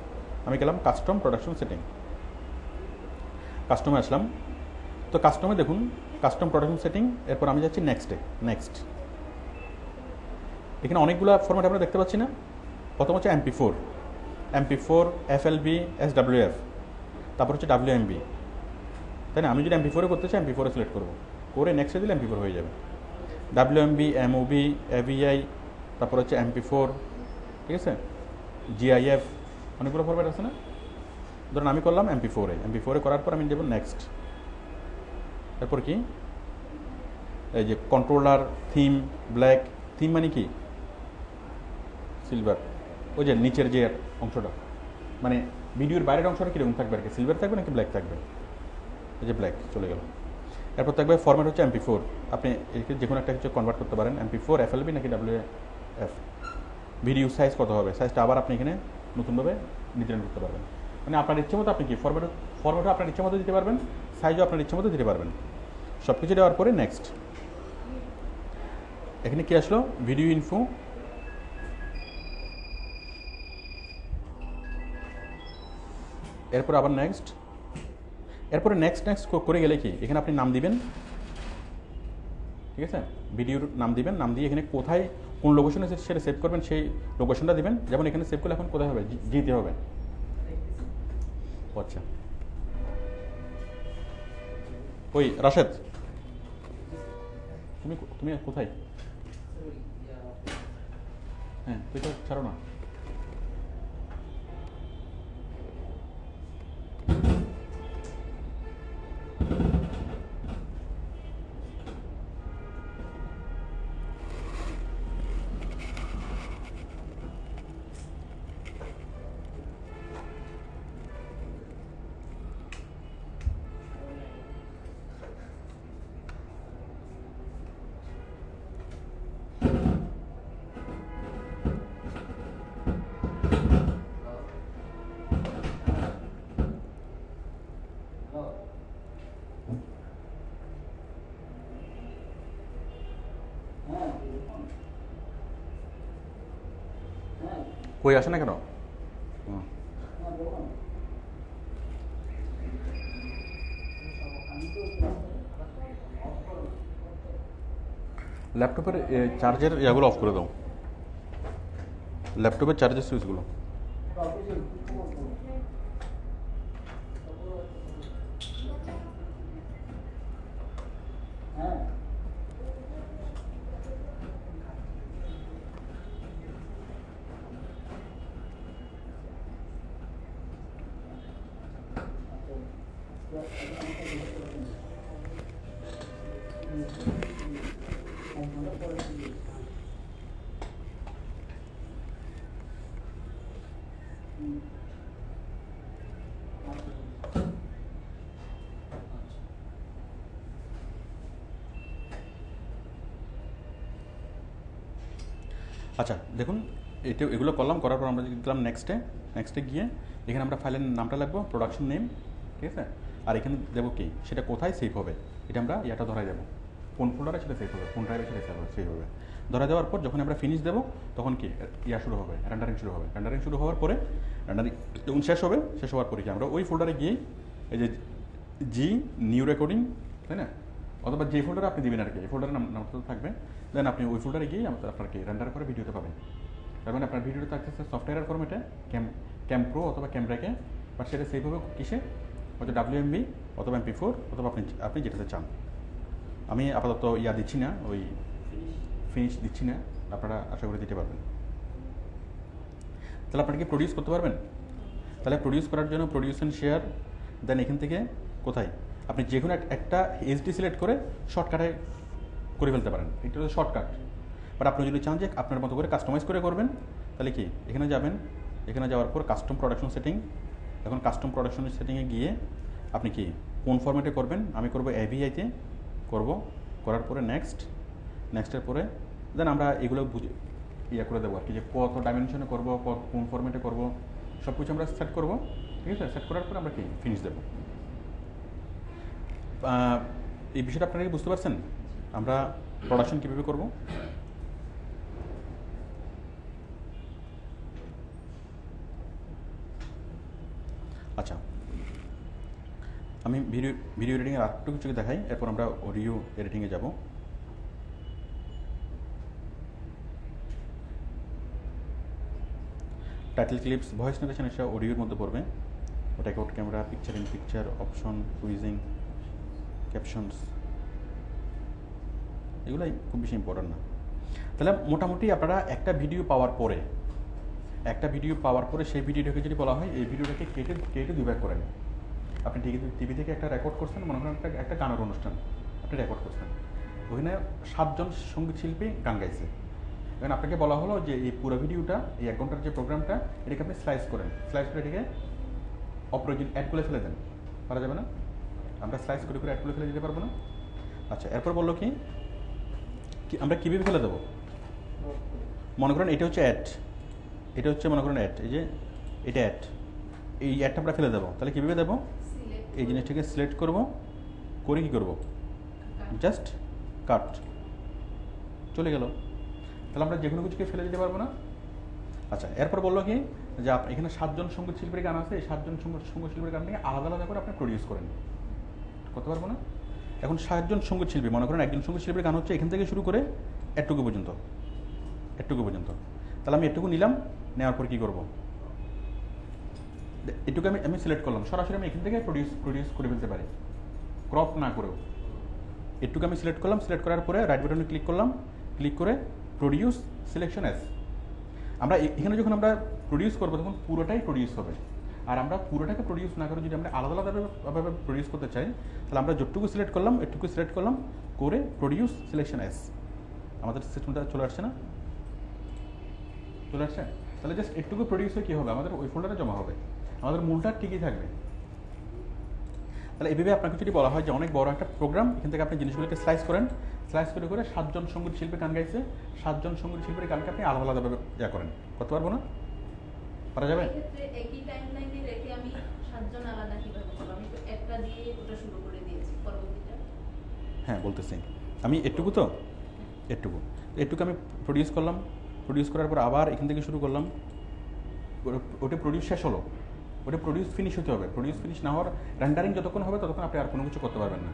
S1: আমি গেলাম কাস্টম প্রোডাকশন সেটিং, কাস্টমে আসলাম। তো কাস্টমে দেখুন কাস্টম প্রোডাকশন সেটিং, এরপর আমি যাচ্ছি নেক্সট। এখানে অনেকগুলো ফরম্যাট আমরা দেখতে পাচ্ছি না। প্রথম হচ্ছে MP4, FLB, SWF, তারপর হচ্ছে WMV, তাই না। আমি যদি MP4-এ করতে চাই MP4-এ সিলেক্ট করবো, করে নেক্সটে দিলে MP4 হয়ে যাবে। WMV, MOV, AVI, তারপর হচ্ছে MP4, ঠিক আছে, GIF, অনেকগুলো ফরম্যাট আছে না। ধরুন আমি করলাম MP4-এ করার পর আমি দেবো নেক্সট। এরপর কি, এই যে কন্ট্রোলার, থিম, ব্ল্যাক, থিম মানে কি সিলভার, ওই যে নিচের যে অংশটা, মানে ভিডিওর বাইরের অংশটা কীরকম থাকবে আর কি, সিলভার থাকবে নাকি ব্ল্যাক থাকবে? এই যে ব্ল্যাক চলে গেল। এরপর থাকবে ফরম্যাট হচ্ছে MP4, আপনি একে যে কোনো একটা কিছু কনভার্ট করতে পারেন, MP4, FLB নাকি WAF। ভিডিও সাইজ কত হবে, সাইজটা আবার আপনি এখানে নতুনভাবে নির্ধারণ করতে পারবেন। মানে আপনার ইচ্ছে মতো আপনি কি ফরম্যাটও আপনার ইচ্ছে মতো দিতে পারবেন, সাইজও আপনার ইচ্ছে মতো দিতে পারবেন। সব কিছু দেওয়ার পরে নেক্সট, এখানে কি আসলো, ভিডিও ইনফো, এরপর আবার নেক্সট, এরপরে নেক্সট করে গেলে কি এখানে আপনি নাম দিবেন, ঠিক আছে, ভিডিওর নাম দিবেন, নাম দিয়ে এখানে কোথায় কোন লোকেশনে সেটা সেভ করবেন সেই লোকেশনটা দিবেন। যেমন এখানে সেভ করলে এখন কোথায় হবে, জিতে হবে। আচ্ছা, ওই রাশেদ, তুমি তুমি কোথায়? হ্যাঁ, তুই তো ছাড়ো না। কই আসে না কেন? ল্যাপটপের চার্জের ইয়াগুলো অফ করে দাও, ল্যাপটপের চার্জের সুইচগুলো। আচ্ছা দেখুন, এগুলো করলাম, করার পর আমরা দিলাম নেক্সটে গিয়ে এখানে আমরা ফাইলের নামটা লাগবো, প্রোডাকশন নেম, ঠিক আছে। আর এখানে দেবো কি, সেটা কোথায় সেভ হবে, এটা আমরা ইয়াটা ধরাই দেবো, কোন ফোল্ডারে সেটা সেভ হবে, কোন ড্রাইভে সেটা সেভ হবে। ধরা দেওয়ার পর যখন আমরা ফিনিশ দেবো তখন কি ইয়া শুরু হবে, রেন্ডারিং শুরু হবে। রেন্ডারিং শুরু হওয়ার পরে যখন শেষ হওয়ার পরে কি আমরা ওই ফোল্ডারে গিয়ে এই যে জি নিউ রেকর্ডিং, তাই না, অথবা যে ফোল্ডারে আপনি দিবেন আর কি, এই ফোল্ডারের নামটা থাকবে, দেন আপনি ওই ফোল্ডারে গিয়ে আপনার কি রেন্ডার করে ভিডিওতে পাবেন। তার মানে আপনার ভিডিওটা থাকতেছে সফটওয়্যারের ফরম্যাটে, ক্যামপ্রো অথবা ক্যামব্র্যাকে, বাট সেটা সেভ হবে কিসে, হয়তো WMV অথবা MP4 অথবা আপনি যেটাতে চান। আমি আপাতত ইয়া দিচ্ছি না, ওই ফিনিশ দিচ্ছি না, আপনারা আশা করে দিতে পারবেন। তাহলে আপনারা কি প্রডিউস করতে পারবেন? তাহলে প্রডিউস করার জন্য প্রডিউস অ্যান্ড শেয়ার, দেন এখান থেকে কোথায় আপনি যে কোনো একটা HD সিলেক্ট করে শর্টকাটে করে ফেলতে পারেন, এটা হচ্ছে শর্টকাট। বাট আপনি যদি চান যে আপনার মতো করে কাস্টমাইজ করে করবেন, তাহলে কি এখানে যাবেন, এখানে যাওয়ার পর কাস্টম প্রোডাকশন সেটিং, এখন কাস্টম প্রোডাকশন সেটিংয়ে গিয়ে আপনি কি কোন ফরম্যাটে করবেন, আমি করব AVI-তে করার পরে নেক্সটের পরে দেন আমরা এগুলো ইয়ে করে দেবো আর কি, যে কত ডাইমেনশনে করবো, কোন ফরম্যাটে করবো, সব কিছু আমরা সেট করবো, ঠিক আছে। সেট করার পরে আমরা কি ফিনিশ দেবো। এই বিষয়টা আপনারা কি বুঝতে পারছেন, আমরা প্রোডাকশন কীভাবে করবো? আচ্ছা, আমি ভিডিও এডিটিংয়ের আরেকটু কিছু দেখাই, এরপর আমরা অডিও এডিটিংয়ে যাব। টাইটেল ক্লিপস, ভয়েস নারেশন এসে অডিওর মধ্যে পড়বে, record camera, picture in picture, option, cuisine, captions, এগুলাই খুব বেশি ইম্পর্টেন্ট না। তাহলে মোটামুটি আপনারা একটা ভিডিও পাওয়ার পরে সেই ভিডিওটাকে যদি বলা হয় এই ভিডিওটাকে কেটে দুই ভাগ করেন। আপনি টিভি থেকে একটা রেকর্ড করছেন, মনে করেন একটা গানের অনুষ্ঠান আপনি রেকর্ড করছেন, ওখানে 7 জন সঙ্গীত শিল্পী গান গাইছে, এখন আপনাকে বলা হলো যে এই পুরো ভিডিওটা, এই 1 ঘন্টার যে প্রোগ্রামটা, এটাকে আপনি স্লাইস করেন, স্লাইস করে এটাকে অপ্রয়োজন অ্যাড করে ফেলে দেন। পারা যাবে না? আমরা স্লাইস করে অ্যাড করে ফেলে দিতে পারবো না? আচ্ছা, এরপর বললো কি আমরা কীভাবে ফেলে দেবো? মনে করেন এটা হচ্ছে অ্যাড, এটা হচ্ছে মনে করেন অ্যাড, এই যে এটা অ্যাড, এই অ্যাডটা আমরা ফেলে দেবো। তাহলে কীভাবে দেবো? এই জিনিসটাকে সিলেক্ট করব, করে কী করবো? জাস্ট কাট, চলে গেল। তাহলে আমরা যে কোনো কিছুকে ফেলে দিতে পারবো না? আচ্ছা, এরপর বললো কি যে এখানে 7 জন সঙ্গীত শিল্পীর গান আছে, এই 7 জন সঙ্গীত শিল্পীর গান থেকে আলাদা আলাদা করে আপনি প্রডিউস করেন, করতে পারবো না? এখন 7 জন সঙ্গীত শিল্পী, মনে করেন একজন সঙ্গীত শিল্পীর গান হচ্ছে এখান থেকে শুরু করে এটুকু পর্যন্ত, এটুকু পর্যন্ত। তাহলে আমি এটুকু নিলাম, নেওয়ার পর কী করবো? এটুকু আমি সিলেক্ট করলাম, সরাসরি আমি এখান থেকে প্রডিউস করে ফেলতে পারি, ক্রপ না করেও। এটুকু আমি সিলেক্ট করলাম, সিলেক্ট করার পরে রাইট বাটনে ক্লিক করলাম, ক্লিক করে প্রডিউস সিলেকশন অ্যাজ। আমরা এখানে যখন আমরা প্রডিউস করবো তখন পুরোটাই প্রডিউস হবে। আর আমরা পুরোটাকে প্রডিউস না করে যদি আমরা আলাদা আলাদাভাবে প্রডিউস করতে চাই, তাহলে আমরা যতটুকু সিলেক্ট করলাম এটুকু সিলেক্ট করলাম, করে প্রডিউস সিলেকশন অ্যাজ। আমাদের সিস্টেমটা চলে আসছে না? চলে আসছে? তাহলে জাস্ট একটুকু প্রডিউস হয়ে কী হবে? আমাদের ওই ফোল্ডারে জমা হবে, আমাদের মূলটা ঠিকই থাকবে। তাহলে এইভাবে আপনাকে যদি বলা হয় যে অনেক বড় একটা প্রোগ্রাম, এখান থেকে আপনি জিনিসগুলোকে স্লাইস করেন, স্লাইস করে করে 7 জন সঙ্গীত শিল্পী গান গাইছে, 7 জন সঙ্গীত শিল্পীর গানকে আপনি আলাদা আলাদাভাবে করেন, করতে পারবো না? পারা যাবে?
S4: এক্ষেত্রে একই টাইমলাইনে রেখে আমি 7 জন আলাদা কিভাবে করব? আমি তো একটা দিয়ে ওটা শুরু করে দিয়েছি, পরবর্তীটা।
S1: হ্যাঁ, বলতেছি আমি এটুকু এটুকু আমি প্রডিউস করলাম, প্রডিউস করার পর আবার এখান থেকে শুরু করলাম, ওটা প্রডিউস শেষ হলো, ওটা প্রডিউস ফিনিশ হতে হবে। প্রডিউস ফিনিশ না হওয়ার, রেন্ডারিং যতক্ষণ হবে ততক্ষণ আপনি আর কোনো কিছু করতে পারবেন না,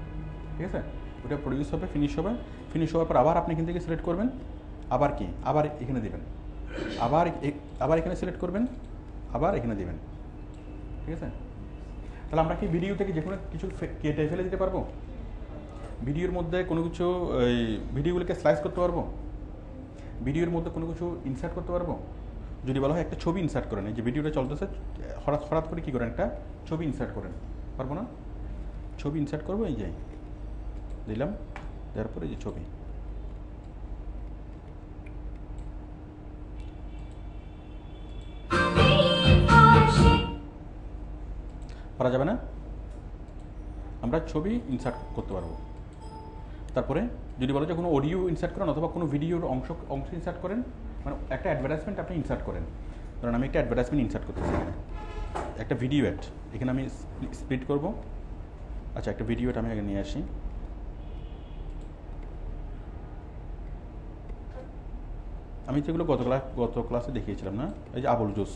S1: ঠিক আছে? ওটা প্রডিউস হবে, ফিনিশ হবে, ফিনিশ হওয়ার পর আবার আপনি এখান থেকে সিলেক্ট করবেন, আবার কি আবার এখানে দিবেন, আবার এখানে সিলেক্ট করবেন, আবার এখানে দিবেন, ঠিক আছে? তাহলে আমরা কি ভিডিও থেকে যে কোনো কিছু কেটে ফেলে দিতে পারবো? ভিডিওর মধ্যে কোনো কিছু ওই ভিডিওগুলোকে স্লাইস করতে পারবো? ভিডিওর মধ্যে কোনো কিছু ইনসার্ট করতে পারবো? যদি বলা হয় একটা ছবি ইনসার্ট করেন, এই যে ভিডিওটা চলতেছে, হঠাৎ করে কী করেন, একটা ছবি ইনসার্ট করেন, পারবো না? ছবি ইনসার্ট করবো, এই যে দিলাম, দেওয়ার পরে এই যে ছবি, পারা যাবে না? আমরা ছবি ইনসার্ট করতে পারবো। তারপরে যদি বলো যে কোনো অডিও ইনসার্ট করেন অথবা কোনো ভিডিওর অংশ ইনসার্ট করেন, মানে একটা অ্যাডভার্টাইজমেন্ট আপনি ইনসার্ট করেন, কারণ আমি একটা অ্যাডভার্টাইজমেন্ট ইনসার্ট করতেছি, একটা ভিডিও অ্যাড, এখানে আমি স্প্লিট করব। আচ্ছা, একটা ভিডিও অ্যাড আমি আগে নিয়ে আসি। আমি যেগুলো গত ক্লাসে দেখিয়েছিলাম না, এই যে আবুল জুস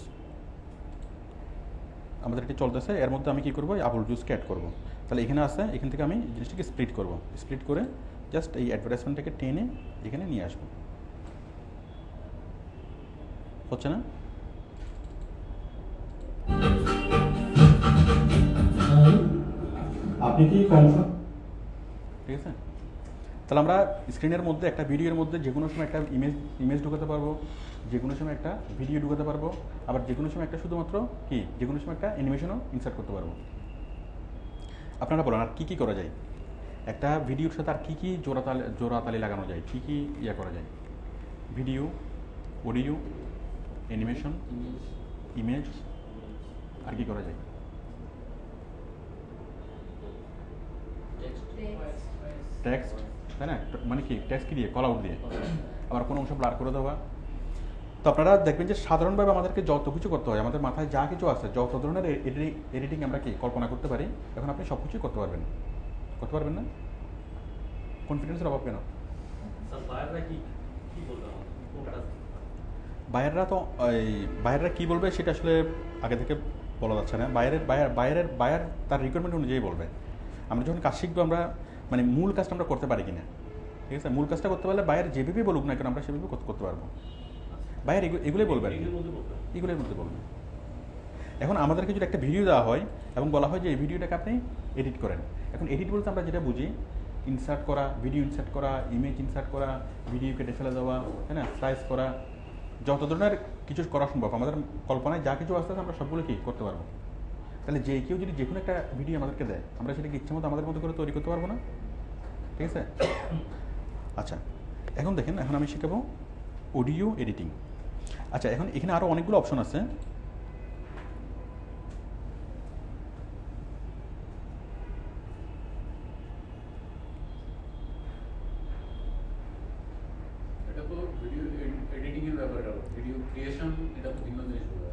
S1: আমাদের এটি চলতেছে, এর মধ্যে আমি কী করবো, এই আবুল জুসকে অ্যাড করবো। তাহলে এখানে আসে, এখান থেকে আমি জিনিসটাকে স্প্লিট করব, স্প্লিট করে জাস্ট এই অ্যাডভার্টাইজমেন্টটাকে টেনে এখানে নিয়ে আসবো। হচ্ছে না? আপনি কি কমফর্ট? ঠিক আছে, তাহলে আমরা স্ক্রিনের মধ্যে একটা ভিডিওর মধ্যে যে কোনো সময় একটা ইমেজ ঢুকাতে পারবো, যে কোনো সময় একটা ভিডিও ঢুকাতে পারবো, আবার যে কোনো সময় একটা শুধুমাত্র কি যে কোনো সময় একটা অ্যানিমেশনও ইনসার্ট করতে পারবো। আপনারা বলেন আর কী করা যায়? একটা ভিডিওর সাথে আর কী জোড়াতালি লাগানো যায়, কী ইয়ে করা যায়? ভিডিও, অডিও, অ্যানিমেশন, ইমেজ, আর কি করা যায়? টেক্সট, তাই না? মানে কি টেক্সট কি দিয়ে, কল আউট দিয়ে, আবার কোনো অংশ ব্লার করে দেওয়া। তো আপনারা দেখবেন যে সাধারণভাবে আমাদেরকে যত কিছু করতে হয়, আমাদের মাথায় যা কিছু আছে, যত ধরনের এডিটিং আমরা কি কল্পনা করতে পারি, এখন আপনি সব কিছুই করতে পারবেন না? কনফিডেন্সের অভাব কেন? বাইরেরা কি বলবে সেটা আসলে আগে থেকে বলা যাচ্ছে না। বায়ার তার রিকোয়ারমেন্ট অনুযায়ী বলবে। আমরা যখন কাজ শিখবো, আমরা মানে মূল কাজটা আমরা করতে পারি কিনা, ঠিক আছে? মূল কাজটা করতে পারলে বায়ার যেভাবে বলুক না কেন আমরা সেভাবে করতে পারবো। বায়ার এগুলোই বলবে আর কি, এগুলোর মধ্যে বলবে। এখন আমাদেরকে যদি একটা ভিডিও দেওয়া হয় এবং বলা হয় যে এই ভিডিওটাকে আপনি এডিট করেন, এখন এডিট বলতে আমরা যেটা বুঝি ইনসার্ট করা, ভিডিও ইনসার্ট করা, ইমেজ ইনসার্ট করা, ভিডিও কেটে ফেলে দেওয়া, তাই না, স্লাইস করা, যত ধরনের কিছু করা সম্ভব আমাদের কল্পনায় যা কিছু আসতে আমরা সবগুলো কি করতে পারবো। তাহলে যে কেউ যদি যে কোনো একটা ভিডিও আমাদেরকে দেয়, আমরা সেটাকে ইচ্ছে মতো আমাদের মতো করে তৈরি করতে পারবো না, ঠিক আছে? আচ্ছা, এখন দেখেন, এখন আমি শিখাবো অডিও এডিটিং। আচ্ছা, এখন এখানে আরও অনেকগুলো অপশন আছে।
S5: এটা তো ভিডিও এডিটিং এর ব্যাপার, এটা ভিডিও ক্রিয়েশন, এটা তো ভিন্ন জিনিস হলো।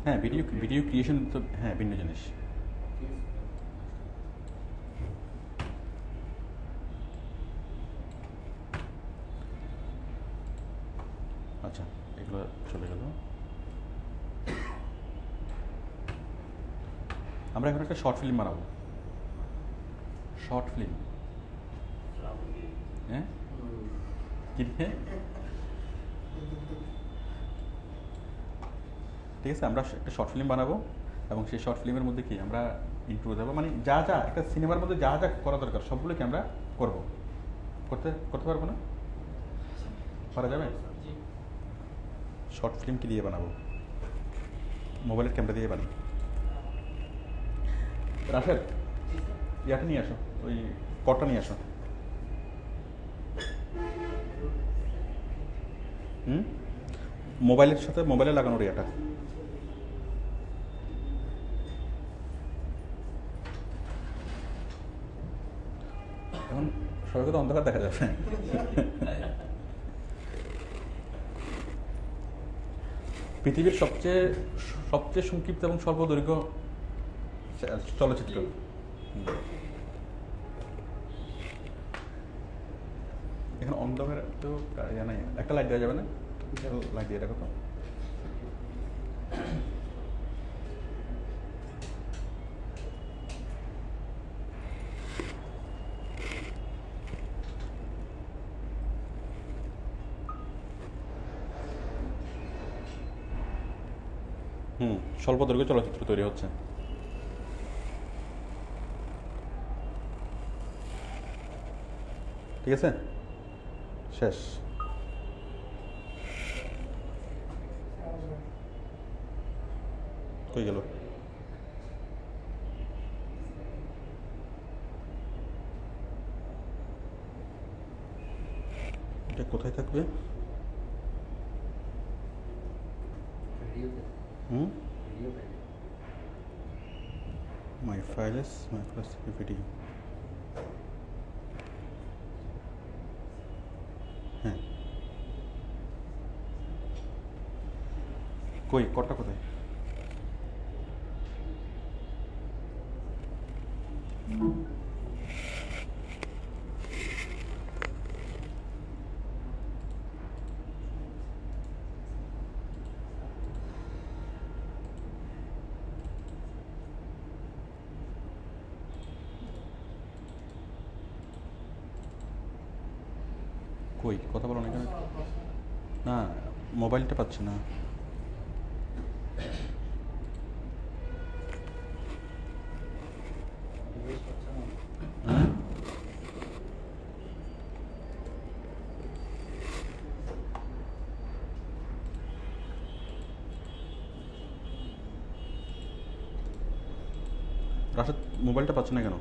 S1: হ্যাঁ, ভিডিও ক্রিয়েশন তো হ্যাঁ ভিন্ন জিনিস। আচ্ছা, এগুলো চলে গেল। আমরা এখন একটা শর্ট ফিল্ম বানাবো। শর্ট ফিল্ম, হ্যাঁ কি রে? ঠিক আছে, আমরা একটা শর্ট ফিল্ম বানাবো এবং সেই শর্ট ফিল্মের মধ্যে কি আমরা ইন্ট্রো দেবো, মানে যা যা একটা সিনেমার মধ্যে যা যা করা দরকার সবগুলোকে আমরা করবো। করতে পারবো না? পারা যাবে? শর্ট ফিল্ম কি দিয়ে বানাবো? মোবাইলের ক্যামেরা দিয়ে বানাই। রাশেদ, ইয়াটা নিয়ে আসো, ওই কটটা নিয়ে আসো। মোবাইলের সাথে মোবাইলে লাগানোর ইয়াটা। এখন সবাইকে তো অন্ধকার দেখা যাবে। পৃথিবীর সবচেয়ে সংক্ষিপ্ত এবং স্বল্প দৈর্ঘ্য চলচ্চিত্র। এখন অন্ধকার তো নাই, একটা লাইট দেওয়া যাবে না? লাইট দিয়ে রাখো তো। স্বল্প দৈর্ঘ্য চলচ্চিত্র তৈরি হচ্ছে। ঠিক আছে, শেষ। কই গেল? এটা কোথায় থাকবে? My files, my plus video. হ্যাঁ, কই কটা কোথায়? কই কথা বলো না কেন? না, মোবাইলটা পাচ্ছি না। রাশেদ, মোবাইলটা পাচ্ছে না কেন?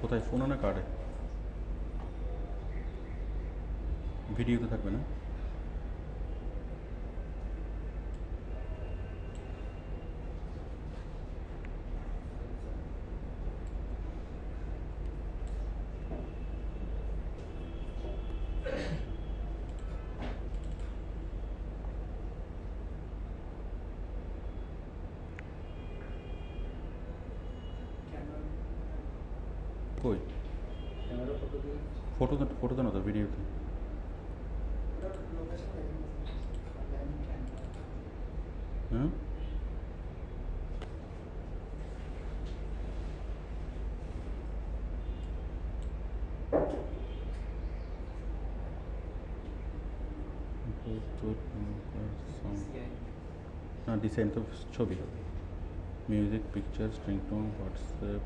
S1: কোথায়, ফোনে না কার্ডে? ভিডিওতে থাকবে না? কই ফটোতে না তো, ভিডিওতে। হ্যাঁ, না ডিজাইন তো ছবি, মিউজিক, পিকচার, রিংটোন, হোয়াটসঅ্যাপ।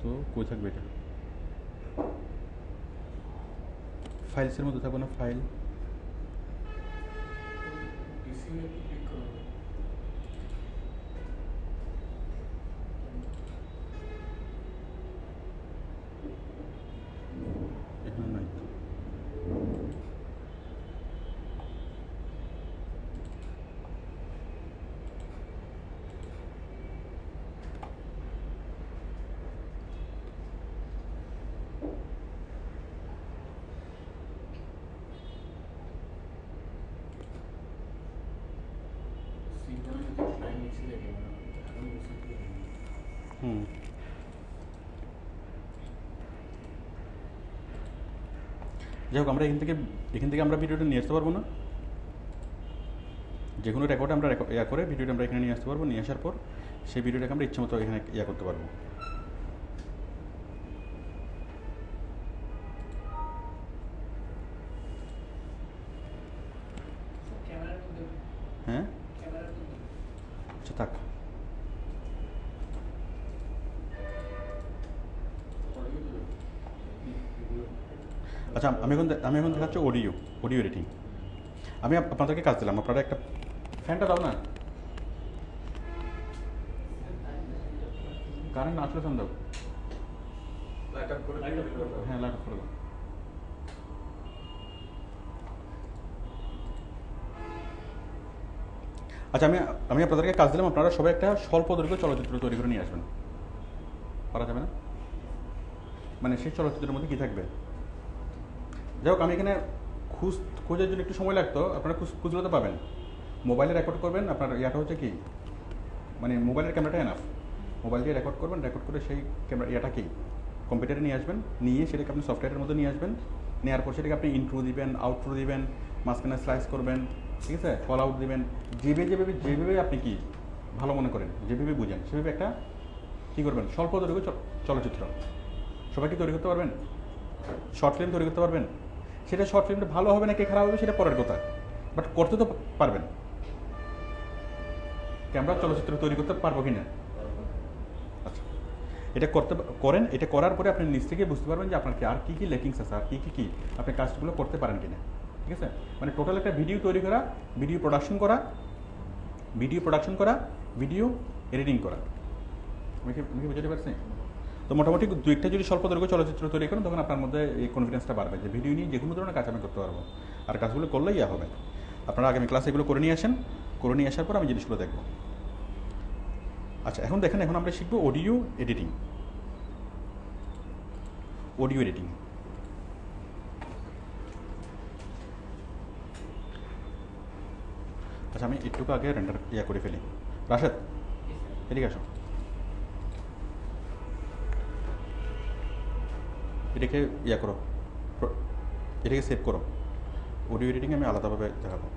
S1: তো কই থাকবে এটা? ফাইলসের মধ্যে থাকবে না? ফাইল,
S5: পিসি একটু ক্লিক করো।
S1: এখানে নাই তো।
S5: সিনক্রোনাইজ যদি টাইম নিচে দেখে না এখন বসে কি
S1: হুম, যাই হোক আমরা এখান থেকে আমরা ভিডিওটা নিয়ে আসতে পারবো না? যে কোনো রেকর্ডে আমরা ইয়া করে ভিডিওটা আমরা এখানে নিয়ে আসতে পারবো, নিয়ে আসার পর সেই ভিডিওটাকে আমরা ইচ্ছে মতো এখানে ইয়া করতে পারবো।
S5: ক্যামেরার মধ্যে
S1: হ্যাঁ,
S5: ক্যামেরার মধ্যে
S1: আচ্ছা থাক।
S5: অডিও তো ভিডিও
S1: আচ্ছা আমি এখন দেখাচ্ছি অডিও এডিটিং। আমি আপনাদেরকে কাজ দিলাম, আপনারা একটা ফ্যানটা দাও না, কারেন্ট আসলে ফ্যান দাও।
S5: লাইট আপ করে
S1: হ্যাঁ লাইট অফ করে দাও। আচ্ছা আমি আপনাদেরকে কাজ দিলাম, আপনারা সবাই একটা স্বল্প দৈর্ঘ্য চলচ্চিত্র তৈরি করে নিয়ে আসবেন। পারা যাবে না? মানে সেই চলচ্চিত্রের মধ্যে কী থাকবে? যাই হোক আমি এখানে খোঁজার জন্য একটু সময় লাগতো, আপনারা খুঁজলে তো পাবেন। মোবাইলে রেকর্ড করবেন, আপনার ইয়াটা হচ্ছে কি, মানে মোবাইলের ক্যামেরাটা এনাফ। মোবাইল দিয়ে রেকর্ড করবেন, রেকর্ড করে সেই ক্যামেরা ইয়াটা কি কম্পিউটারে নিয়ে আসবেন, নিয়ে সেটাকে আপনি সফটওয়্যারের মধ্যে নিয়ে আসবেন। নেওয়ার পর সেটাকে আপনি ইন্ট্রো দিবেন, আউট্রো দিবেন, মাঝখানে স্লাইস করবেন, ঠিক আছে, কল আউট দিবেন। যেভাবে আপনি কি ভালো মনে করেন, যেভাবে বুঝেন সেভাবে একটা কী করবেন, স্বল্প দৈর্ঘ্য চলচ্চিত্র। সবাই কি তৈরি করতে পারবেন? শর্ট ফিল্ম তৈরি করতে পারবেন? সেটা শর্ট ফিল্মটা ভালো হবে নাকি খারাপ হবে সেটা পরের কথা, বাট করতে তো পারবেন। ক্যামেরা চলচ্চিত্র তৈরি করতে পারবো কি না? আচ্ছা, এটা করেন। এটা করার পরে আপনি নিজ থেকে বুঝতে পারবেন যে আপনার কি আর কী লেকিংস আছে, আর কী আপনি কাজগুলো করতে পারেন কিনা। ঠিক আছে, মানে টোটাল একটা ভিডিও তৈরি করা, ভিডিও প্রোডাকশন করা, ভিডিও এডিটিং করা। আমি কি বুঝতে পারছি? তো মোটামুটি দু একটা যদি স্বল্প দৈর্ঘ্য চলচ্চিত্র তৈরি করেন তখন আপনার মধ্যে এই কনফিডেন্সটা বাড়বে যে ভিডিও নিয়ে যে কোনো ধরনের কাজ আমি করতে পারবো, আর কাজগুলো করলেই ইয়া হবে। আপনারা আগামী ক্লাসে এগুলো করে নিয়ে আসেন, করে নিয়ে আসার পর আমি জিনিসগুলো দেখব। আচ্ছা এখন দেখেন, এখন আমরা শিখবো অডিও এডিটিং। আচ্ছা আমি একটু আগে রেন্ডার ইয়া করে ফেলি। রাশেদ এদিকে আসো, এটাকে ইয়া করো, এটাকে সেভ করো। অডিও এডিটিং আমি আলাদাভাবে দেখাবো।